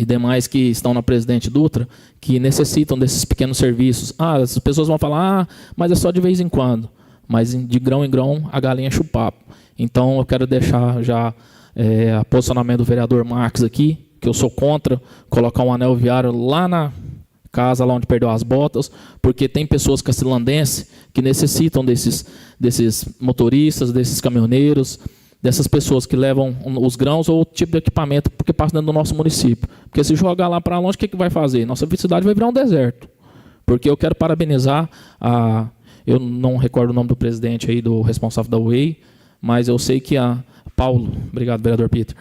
e demais que estão na Presidente Dutra, que necessitam desses pequenos serviços. As pessoas vão falar, mas é só de vez em quando. Mas de grão em grão, a galinha chupa papo. Então, eu quero deixar já o posicionamento do vereador Marques aqui, que eu sou contra colocar um anel viário lá na casa, lá onde perdeu as botas, porque tem pessoas cacilandenses que necessitam desses motoristas, desses caminhoneiros, dessas pessoas que levam os grãos ou outro tipo de equipamento porque passa dentro do nosso município. Porque se jogar lá para longe, o que vai fazer? Nossa cidade vai virar um deserto. Porque eu quero parabenizar eu não recordo o nome do presidente aí, do responsável da Whey, mas eu sei que Paulo, obrigado, vereador Peter,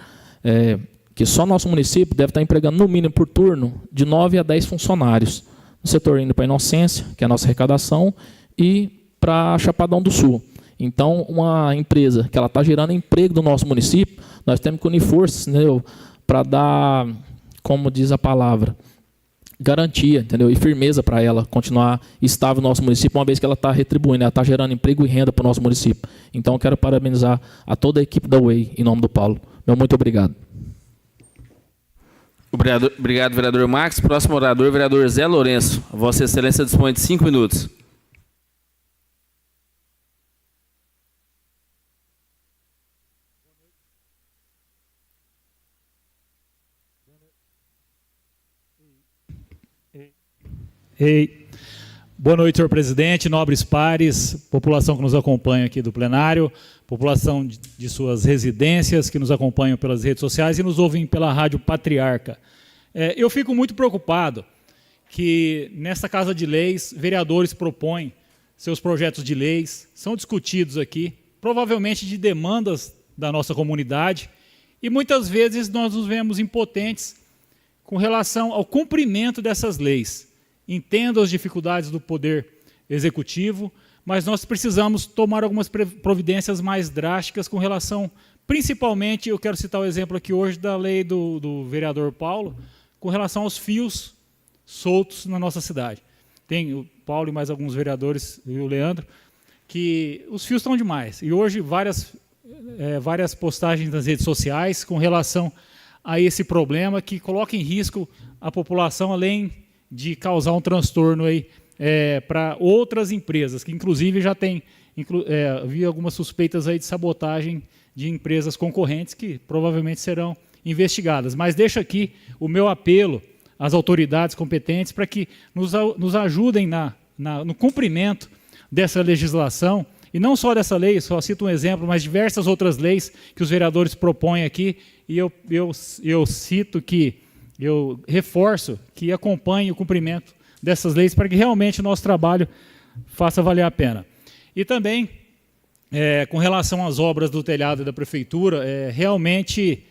que só nosso município deve estar empregando no mínimo por turno de 9 a 10 funcionários. No setor indo para a Inocência, que é a nossa arrecadação, e para Chapadão do Sul. Então, uma empresa que ela está gerando emprego no nosso município, nós temos que unir forças, entendeu? Para dar, como diz a palavra, garantia, entendeu? E firmeza para ela continuar estável no nosso município, uma vez que ela está retribuindo, ela está gerando emprego e renda para o nosso município. Então, eu quero parabenizar a toda a equipe da Whey, em nome do Paulo. Muito obrigado. Obrigado, vereador Marques. Próximo orador, vereador Zé Lourenço. Vossa Excelência dispõe de 5 minutos. Boa noite, senhor presidente, nobres pares, população que nos acompanha aqui do plenário, população de suas residências, que nos acompanham pelas redes sociais e nos ouvem pela Rádio Patriarca. Eu fico muito preocupado que, nesta Casa de Leis, vereadores propõem seus projetos de leis, são discutidos aqui, provavelmente de demandas da nossa comunidade, e muitas vezes nós nos vemos impotentes com relação ao cumprimento dessas leis. Entendo as dificuldades do Poder Executivo, mas nós precisamos tomar algumas providências mais drásticas com relação, principalmente, eu quero citar o exemplo aqui hoje da lei do vereador Paulo, com relação aos fios soltos na nossa cidade. Tem o Paulo e mais alguns vereadores, e o Leandro, que os fios estão demais. E hoje várias postagens nas redes sociais com relação a esse problema que coloca em risco a população, além de causar um transtorno aí para outras empresas, que inclusive já tem, vi algumas suspeitas aí de sabotagem de empresas concorrentes que provavelmente serão investigadas. Mas deixo aqui o meu apelo às autoridades competentes para que nos ajudem no cumprimento dessa legislação, e não só dessa lei, só cito um exemplo, mas diversas outras leis que os vereadores propõem aqui, e eu cito que, eu reforço que acompanhe o cumprimento dessas leis para que realmente o nosso trabalho faça valer a pena. E também, com relação às obras do telhado da prefeitura, realmente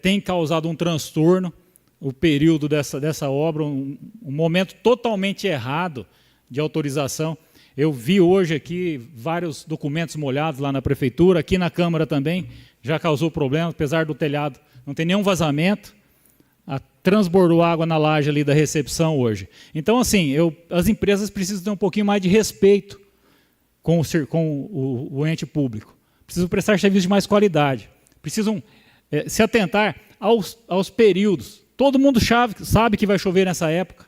tem causado um transtorno o período dessa obra, um momento totalmente errado de autorização. Eu vi hoje aqui vários documentos molhados lá na prefeitura, aqui na Câmara também, já causou problema, apesar do telhado não ter nenhum vazamento, transbordou água na laje ali da recepção hoje. Então, assim, as empresas precisam ter um pouquinho mais de respeito com o ente público, precisam prestar serviço de mais qualidade, precisam se atentar aos períodos. Todo mundo sabe que vai chover nessa época,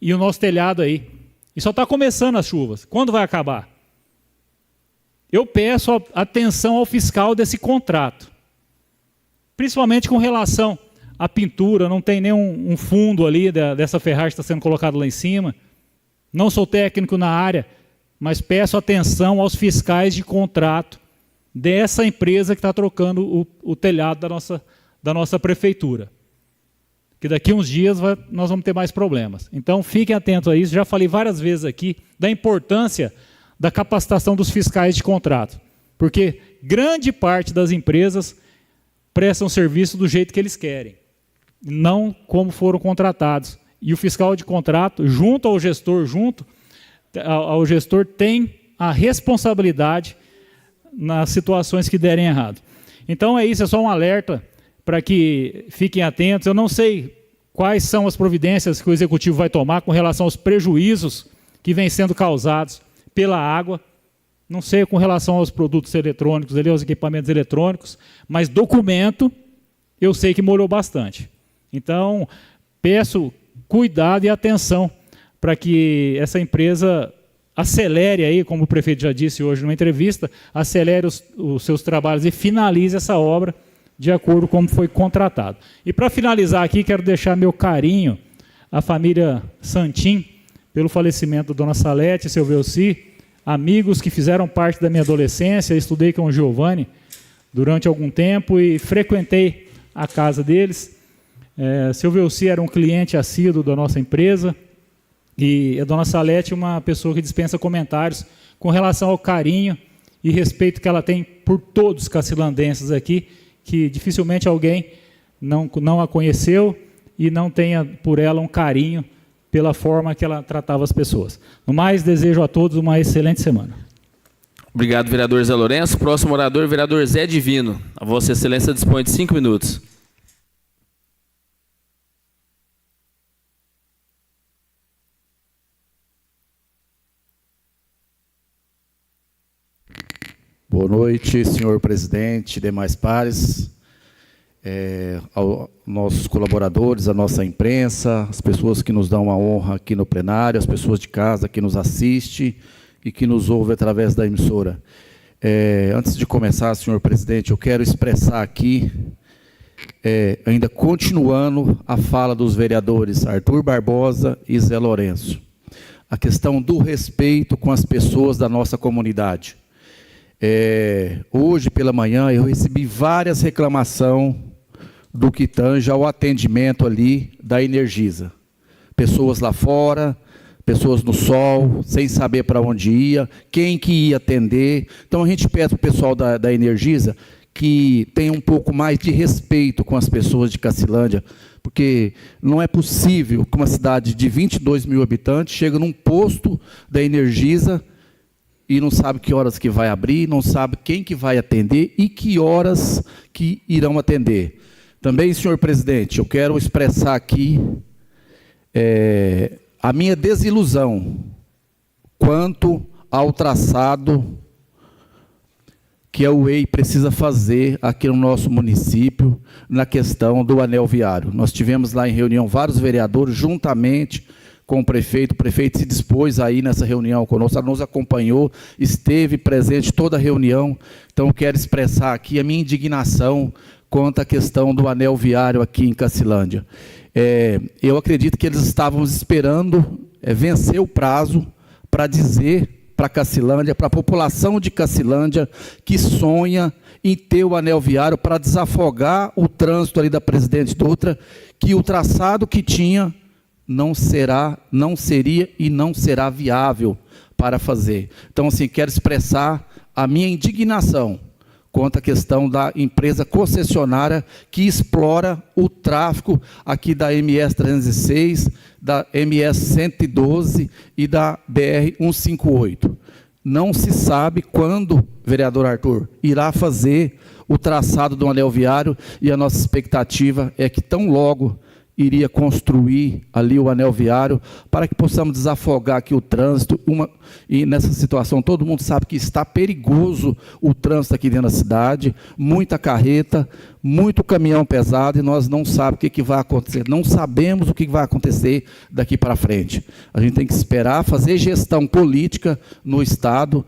e o nosso telhado aí. E só está começando as chuvas. Quando vai acabar? Eu peço atenção ao fiscal desse contrato, principalmente com relação à pintura. Não tem nenhum fundo ali dessa ferragem que está sendo colocada lá em cima. Não sou técnico na área, mas peço atenção aos fiscais de contrato dessa empresa que está trocando o telhado da nossa prefeitura. Que daqui uns dias nós vamos ter mais problemas. Então, fiquem atentos a isso. Já falei várias vezes aqui da importância da capacitação dos fiscais de contrato, porque grande parte das empresas prestam serviço do jeito que eles querem, não como foram contratados. E o fiscal de contrato, junto ao gestor, tem a responsabilidade nas situações que derem errado. Então, é isso, é só um alerta para que fiquem atentos. Eu não sei quais são as providências que o Executivo vai tomar com relação aos prejuízos que vêm sendo causados pela água. Não sei com relação aos produtos eletrônicos, aos equipamentos eletrônicos, mas documento eu sei que molhou bastante. Então, peço cuidado e atenção para que essa empresa acelere aí, como o prefeito já disse hoje numa entrevista, acelere os seus trabalhos e finalize essa obra de acordo com como foi contratado. E para finalizar aqui, quero deixar meu carinho à família Santim, pelo falecimento da dona Salete e seu Velci, amigos que fizeram parte da minha adolescência. Estudei com o Giovanni durante algum tempo e frequentei a casa deles. Seu Velci era um cliente assíduo da nossa empresa, e a dona Salete é uma pessoa que dispensa comentários com relação ao carinho e respeito que ela tem por todos os cacilandenses aqui, que dificilmente alguém não a conheceu e não tenha por ela um carinho pela forma que ela tratava as pessoas. No mais, desejo a todos uma excelente semana. Obrigado, vereador Zé Lourenço. Próximo orador, vereador Zé Divino. A Vossa Excelência dispõe de 5 minutos. Boa noite, senhor presidente, demais pares, aos nossos colaboradores, a nossa imprensa, as pessoas que nos dão a honra aqui no plenário, as pessoas de casa que nos assistem e que nos ouvem através da emissora. Antes de começar, senhor presidente, eu quero expressar aqui, ainda continuando a fala dos vereadores Arthur Barbosa e Zé Lourenço, a questão do respeito com as pessoas da nossa comunidade. Hoje pela manhã eu recebi várias reclamações do que tange ao atendimento ali da Energisa. Pessoas lá fora, pessoas no sol, sem saber para onde ia, quem que ia atender. Então a gente pede para o pessoal da Energisa que tenha um pouco mais de respeito com as pessoas de Cacilândia, porque não é possível que uma cidade de 22 mil habitantes chegue num posto da Energisa e não sabe que horas que vai abrir, não sabe quem que vai atender e que horas que irão atender. Também, senhor presidente, eu quero expressar aqui a minha desilusão quanto ao traçado que a UEI precisa fazer aqui no nosso município na questão do anel viário. Nós tivemos lá em reunião vários vereadores, juntamente com o prefeito se dispôs aí nessa reunião conosco, nos acompanhou, esteve presente toda a reunião. Então, eu quero expressar aqui a minha indignação quanto à questão do anel viário aqui em Cacilândia. Eu acredito que eles estavam esperando vencer o prazo para dizer para Cacilândia, para a população de Cacilândia, que sonha em ter o anel viário para desafogar o trânsito ali da Presidente Dutra, que o traçado que tinha não seria e não será viável para fazer. Então, assim, quero expressar a minha indignação quanto à questão da empresa concessionária que explora o tráfego aqui da MS 306, da MS 112 e da BR 158. Não se sabe quando, vereador Arthur, irá fazer o traçado do anel viário, e a nossa expectativa é que tão logo iria construir ali o anel viário para que possamos desafogar aqui o trânsito. E nessa situação todo mundo sabe que está perigoso o trânsito aqui dentro da cidade, muita carreta, muito caminhão pesado, e nós não sabemos o que vai acontecer, não sabemos o que vai acontecer daqui para frente. A gente tem que esperar, fazer gestão política no Estado,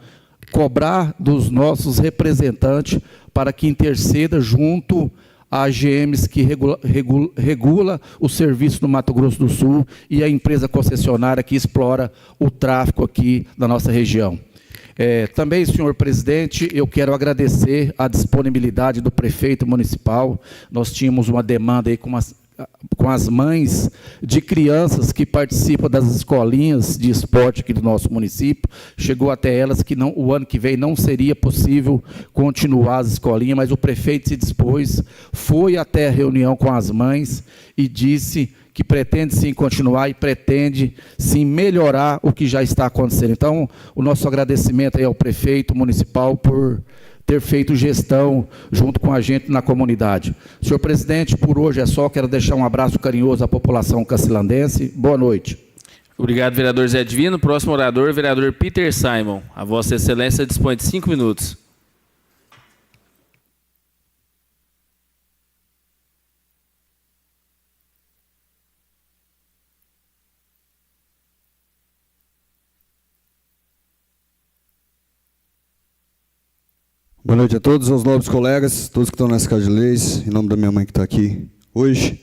cobrar dos nossos representantes para que interceda junto a AGMs que regula o serviço no Mato Grosso do Sul e a empresa concessionária que explora o tráfego aqui da nossa região. Também, senhor presidente, eu quero agradecer a disponibilidade do prefeito municipal. Nós tínhamos uma demanda aí com as mães de crianças que participam das escolinhas de esporte aqui do nosso município. Chegou até elas que o ano que vem não seria possível continuar as escolinhas, mas o prefeito se dispôs, foi até a reunião com as mães e disse que pretende sim continuar e pretende sim melhorar o que já está acontecendo. Então, o nosso agradecimento aí ao prefeito municipal por ter feito gestão junto com a gente na comunidade. Senhor presidente, por hoje é só, quero deixar um abraço carinhoso à população cacilandense. Boa noite. Obrigado, vereador Zé Divino. Próximo orador, vereador Peter Simon. A Vossa Excelência dispõe de 5 minutos. Boa noite a todos, aos nobres colegas, todos que estão nessa casa de leis, em nome da minha mãe que está aqui hoje.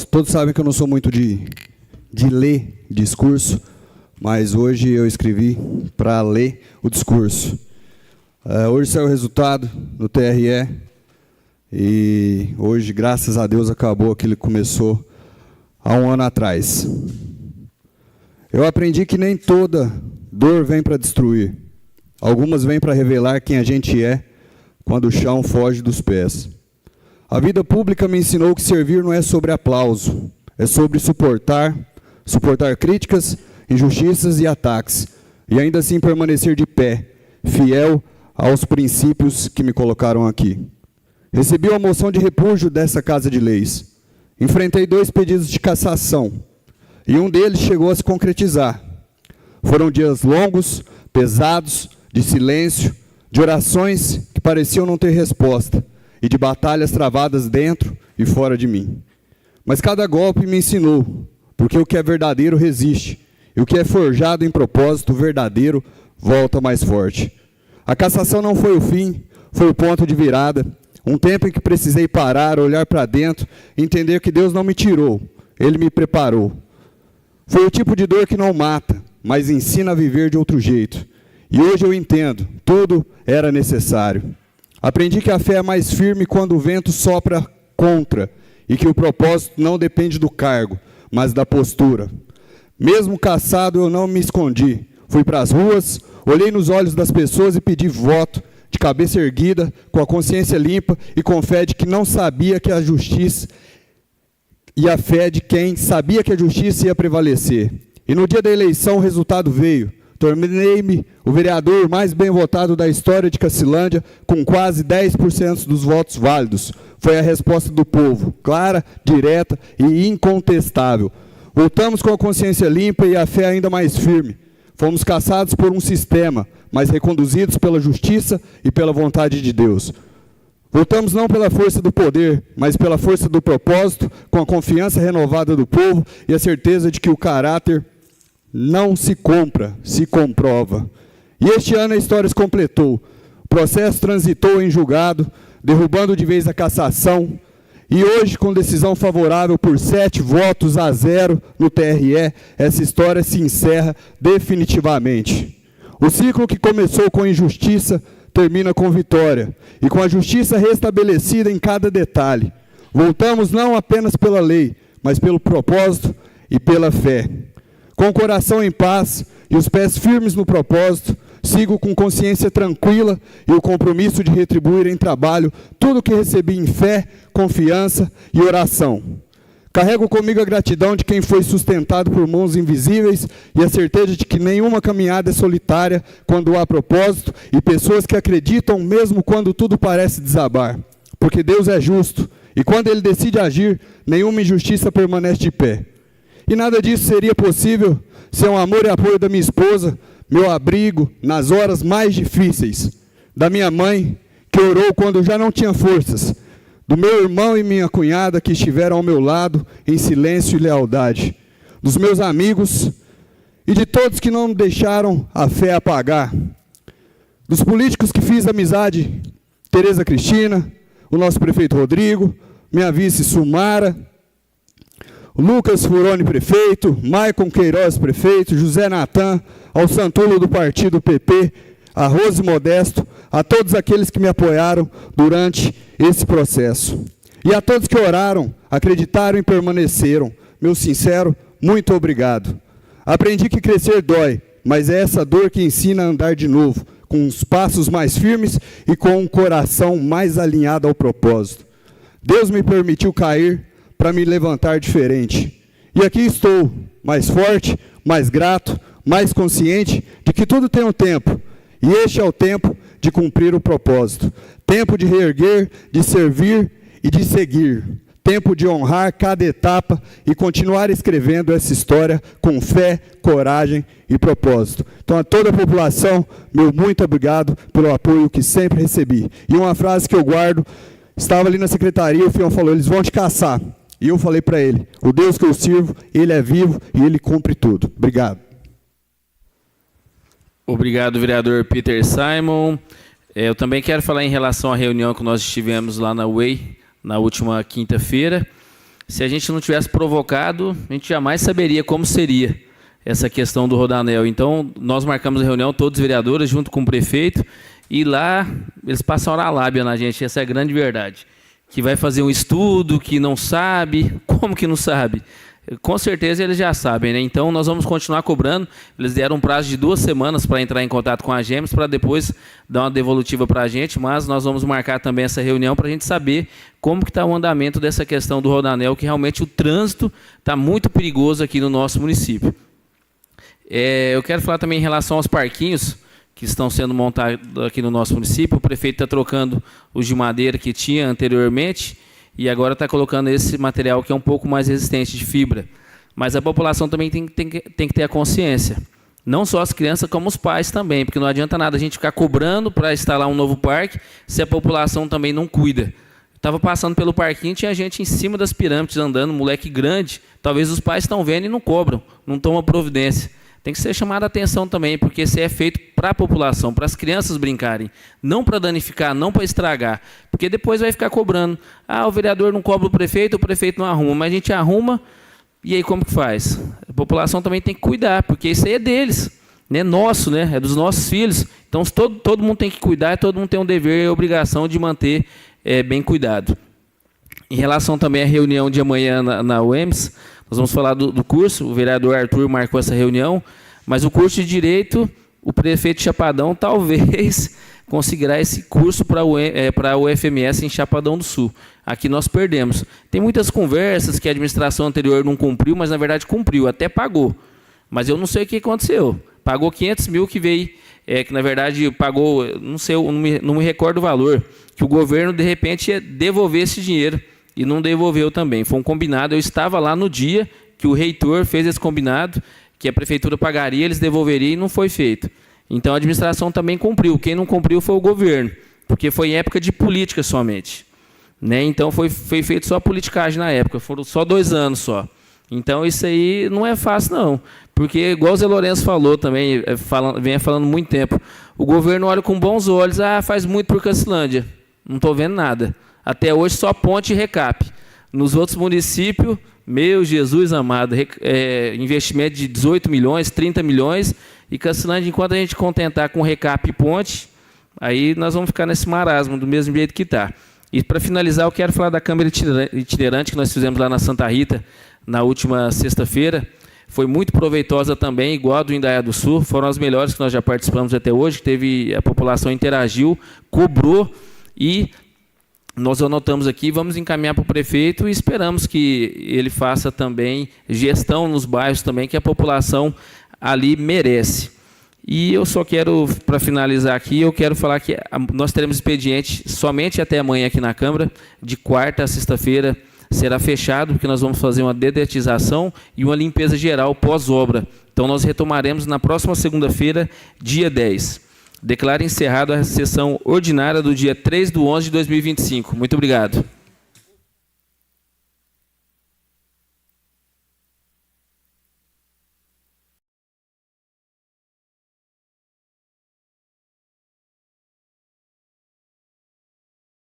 Todos sabem que eu não sou muito de ler discurso, mas hoje eu escrevi para ler o discurso. Hoje saiu o resultado no TRE, e hoje, graças a Deus, acabou aquilo que começou há um ano atrás. Eu aprendi que nem toda dor vem para destruir. Algumas vêm para revelar quem a gente é quando o chão foge dos pés. A vida pública me ensinou que servir não é sobre aplauso, é sobre suportar críticas, injustiças e ataques, e ainda assim permanecer de pé, fiel aos princípios que me colocaram aqui. Recebi uma moção de repúdio dessa Casa de Leis. Enfrentei 2 pedidos de cassação, e um deles chegou a se concretizar. Foram dias longos, pesados, de silêncio, de orações que pareciam não ter resposta, e de batalhas travadas dentro e fora de mim. Mas cada golpe me ensinou, porque o que é verdadeiro resiste, e o que é forjado em propósito verdadeiro volta mais forte. A cassação não foi o fim, foi o ponto de virada, um tempo em que precisei parar, olhar para dentro, entender que Deus não me tirou, Ele me preparou. Foi o tipo de dor que não mata, mas ensina a viver de outro jeito. E hoje eu entendo, tudo era necessário. Aprendi que a fé é mais firme quando o vento sopra contra, e que o propósito não depende do cargo, mas da postura. Mesmo caçado, eu não me escondi. Fui para as ruas, olhei nos olhos das pessoas e pedi voto, de cabeça erguida, com a consciência limpa e com fé de que não sabia que a justiça, e a fé de quem sabia que a justiça ia prevalecer. E no dia da eleição o resultado veio. Tornei-me o vereador mais bem votado da história de Cacilândia, com quase 10% dos votos válidos. Foi a resposta do povo, clara, direta e incontestável. Voltamos com a consciência limpa e a fé ainda mais firme. Fomos caçados por um sistema, mas reconduzidos pela justiça e pela vontade de Deus. Voltamos não pela força do poder, mas pela força do propósito, com a confiança renovada do povo e a certeza de que o caráter não se compra, se comprova. E este ano a história se completou. O processo transitou em julgado, derrubando de vez a cassação. E hoje, com decisão favorável por 7 votos a 0 no TRE, essa história se encerra definitivamente. O ciclo que começou com injustiça termina com vitória, e com a justiça restabelecida em cada detalhe. Voltamos não apenas pela lei, mas pelo propósito e pela fé. Com o coração em paz e os pés firmes no propósito, sigo com consciência tranquila e o compromisso de retribuir em trabalho tudo o que recebi em fé, confiança e oração. Carrego comigo a gratidão de quem foi sustentado por mãos invisíveis e a certeza de que nenhuma caminhada é solitária quando há propósito e pessoas que acreditam mesmo quando tudo parece desabar. Porque Deus é justo e quando Ele decide agir, nenhuma injustiça permanece de pé. E nada disso seria possível sem o amor e apoio da minha esposa, meu abrigo nas horas mais difíceis, da minha mãe, que orou quando eu já não tinha forças, do meu irmão e minha cunhada que estiveram ao meu lado em silêncio e lealdade, dos meus amigos e de todos que não me deixaram a fé apagar, dos políticos que fiz amizade, Tereza Cristina, o nosso prefeito Rodrigo, minha vice Sumara, Lucas Furoni, prefeito, Maicon Queiroz, prefeito, José Natan, ao Santulo do partido PP, a Rose Modesto, a todos aqueles que me apoiaram durante esse processo. E a todos que oraram, acreditaram e permaneceram, meu sincero, muito obrigado. Aprendi que crescer dói, mas é essa dor que ensina a andar de novo, com os passos mais firmes e com um coração mais alinhado ao propósito. Deus me permitiu cair para me levantar diferente. E aqui estou, mais forte, mais grato, mais consciente de que tudo tem um tempo. E este é o tempo de cumprir o propósito. Tempo de reerguer, de servir e de seguir. Tempo de honrar cada etapa e continuar escrevendo essa história com fé, coragem e propósito. Então, a toda a população, meu muito obrigado pelo apoio que sempre recebi. E uma frase que eu guardo, estava ali na secretaria, o Fião falou, eles vão te caçar. E eu falei para ele, o Deus que eu sirvo, Ele é vivo e Ele cumpre tudo. Obrigado. Obrigado, vereador Peter Simon. Eu também quero falar em relação à reunião que nós estivemos lá na UEI, na última quinta-feira. Se a gente não tivesse provocado, a gente jamais saberia como seria essa questão do Rodanel. Então, nós marcamos a reunião, todos os vereadores, junto com o prefeito, e lá eles passaram a lábia na gente, essa é a grande verdade. Que vai fazer um estudo, que não sabe, como que não sabe? Com certeza eles já sabem, né? Então nós vamos continuar cobrando. Eles deram um prazo de 2 semanas para entrar em contato com a GEMES, para depois dar uma devolutiva para a gente, mas nós vamos marcar também essa reunião para a gente saber como que está o andamento dessa questão do Rodanel, que realmente o trânsito está muito perigoso aqui no nosso município. Eu quero falar também em relação aos parquinhos que estão sendo montados aqui no nosso município. O prefeito está trocando os de madeira que tinha anteriormente e agora está colocando esse material que é um pouco mais resistente, de fibra. Mas a população também tem que ter a consciência. Não só as crianças, como os pais também, porque não adianta nada a gente ficar cobrando para instalar um novo parque se a população também não cuida. Estava passando pelo parquinho, tinha gente em cima das pirâmides andando, moleque grande. Talvez os pais estão vendo e não cobram, não tomam providência. Tem que ser chamada a atenção também, porque isso é feito para a população, para as crianças brincarem, não para danificar, não para estragar, porque depois vai ficar cobrando. Ah, o vereador não cobra o prefeito não arruma, mas a gente arruma, e aí como que faz? A população também tem que cuidar, porque isso aí é deles, né? Nosso, né? É dos nossos filhos. Então todo mundo tem que cuidar, todo mundo tem um dever e obrigação de manter bem cuidado. Em relação também à reunião de amanhã na UEMS, nós vamos falar do curso, o vereador Arthur marcou essa reunião, mas o curso de Direito, o prefeito Chapadão talvez conseguirá esse curso para a UFMS em Chapadão do Sul. Aqui nós perdemos. Tem muitas conversas que a administração anterior não cumpriu, mas na verdade cumpriu, até pagou. Mas eu não sei o que aconteceu. Pagou 500 mil que veio, que na verdade pagou, não sei, não me recordo o valor, que o governo de repente ia devolver esse dinheiro. E não devolveu também. Foi um combinado. Eu estava lá no dia que o reitor fez esse combinado, que a prefeitura pagaria, eles devolveriam e não foi feito. Então a administração também cumpriu. Quem não cumpriu foi o governo, porque foi em época de política somente. Né? Então foi feito só politicagem na época, foram só 2 anos só. Então isso aí não é fácil não, porque igual o Zé Lourenço falou também, vem falando muito tempo, o governo olha com bons olhos, faz muito por Cacilândia. Não estou vendo nada. Até hoje só ponte e recap. Nos outros municípios, meu Jesus amado, investimento de 18 milhões, 30 milhões, e Cacilândia, enquanto a gente contentar com recap e ponte, aí nós vamos ficar nesse marasmo, do mesmo jeito que está. E para finalizar, eu quero falar da Câmara Itinerante que nós fizemos lá na Santa Rita, na última sexta-feira. Foi muito proveitosa também, igual a do Indaiá do Sul, foram as melhores que nós já participamos até hoje, que teve, a população interagiu, cobrou, e nós anotamos aqui, vamos encaminhar para o prefeito e esperamos que ele faça também gestão nos bairros também, que a população ali merece. E eu só quero, para finalizar aqui, eu quero falar que nós teremos expediente somente até amanhã aqui na Câmara, de quarta a sexta-feira será fechado, porque nós vamos fazer uma dedetização e uma limpeza geral pós-obra. Então nós retomaremos na próxima segunda-feira, dia 10. Declaro encerrada a sessão ordinária do dia 3/11 de 2025. Muito obrigado.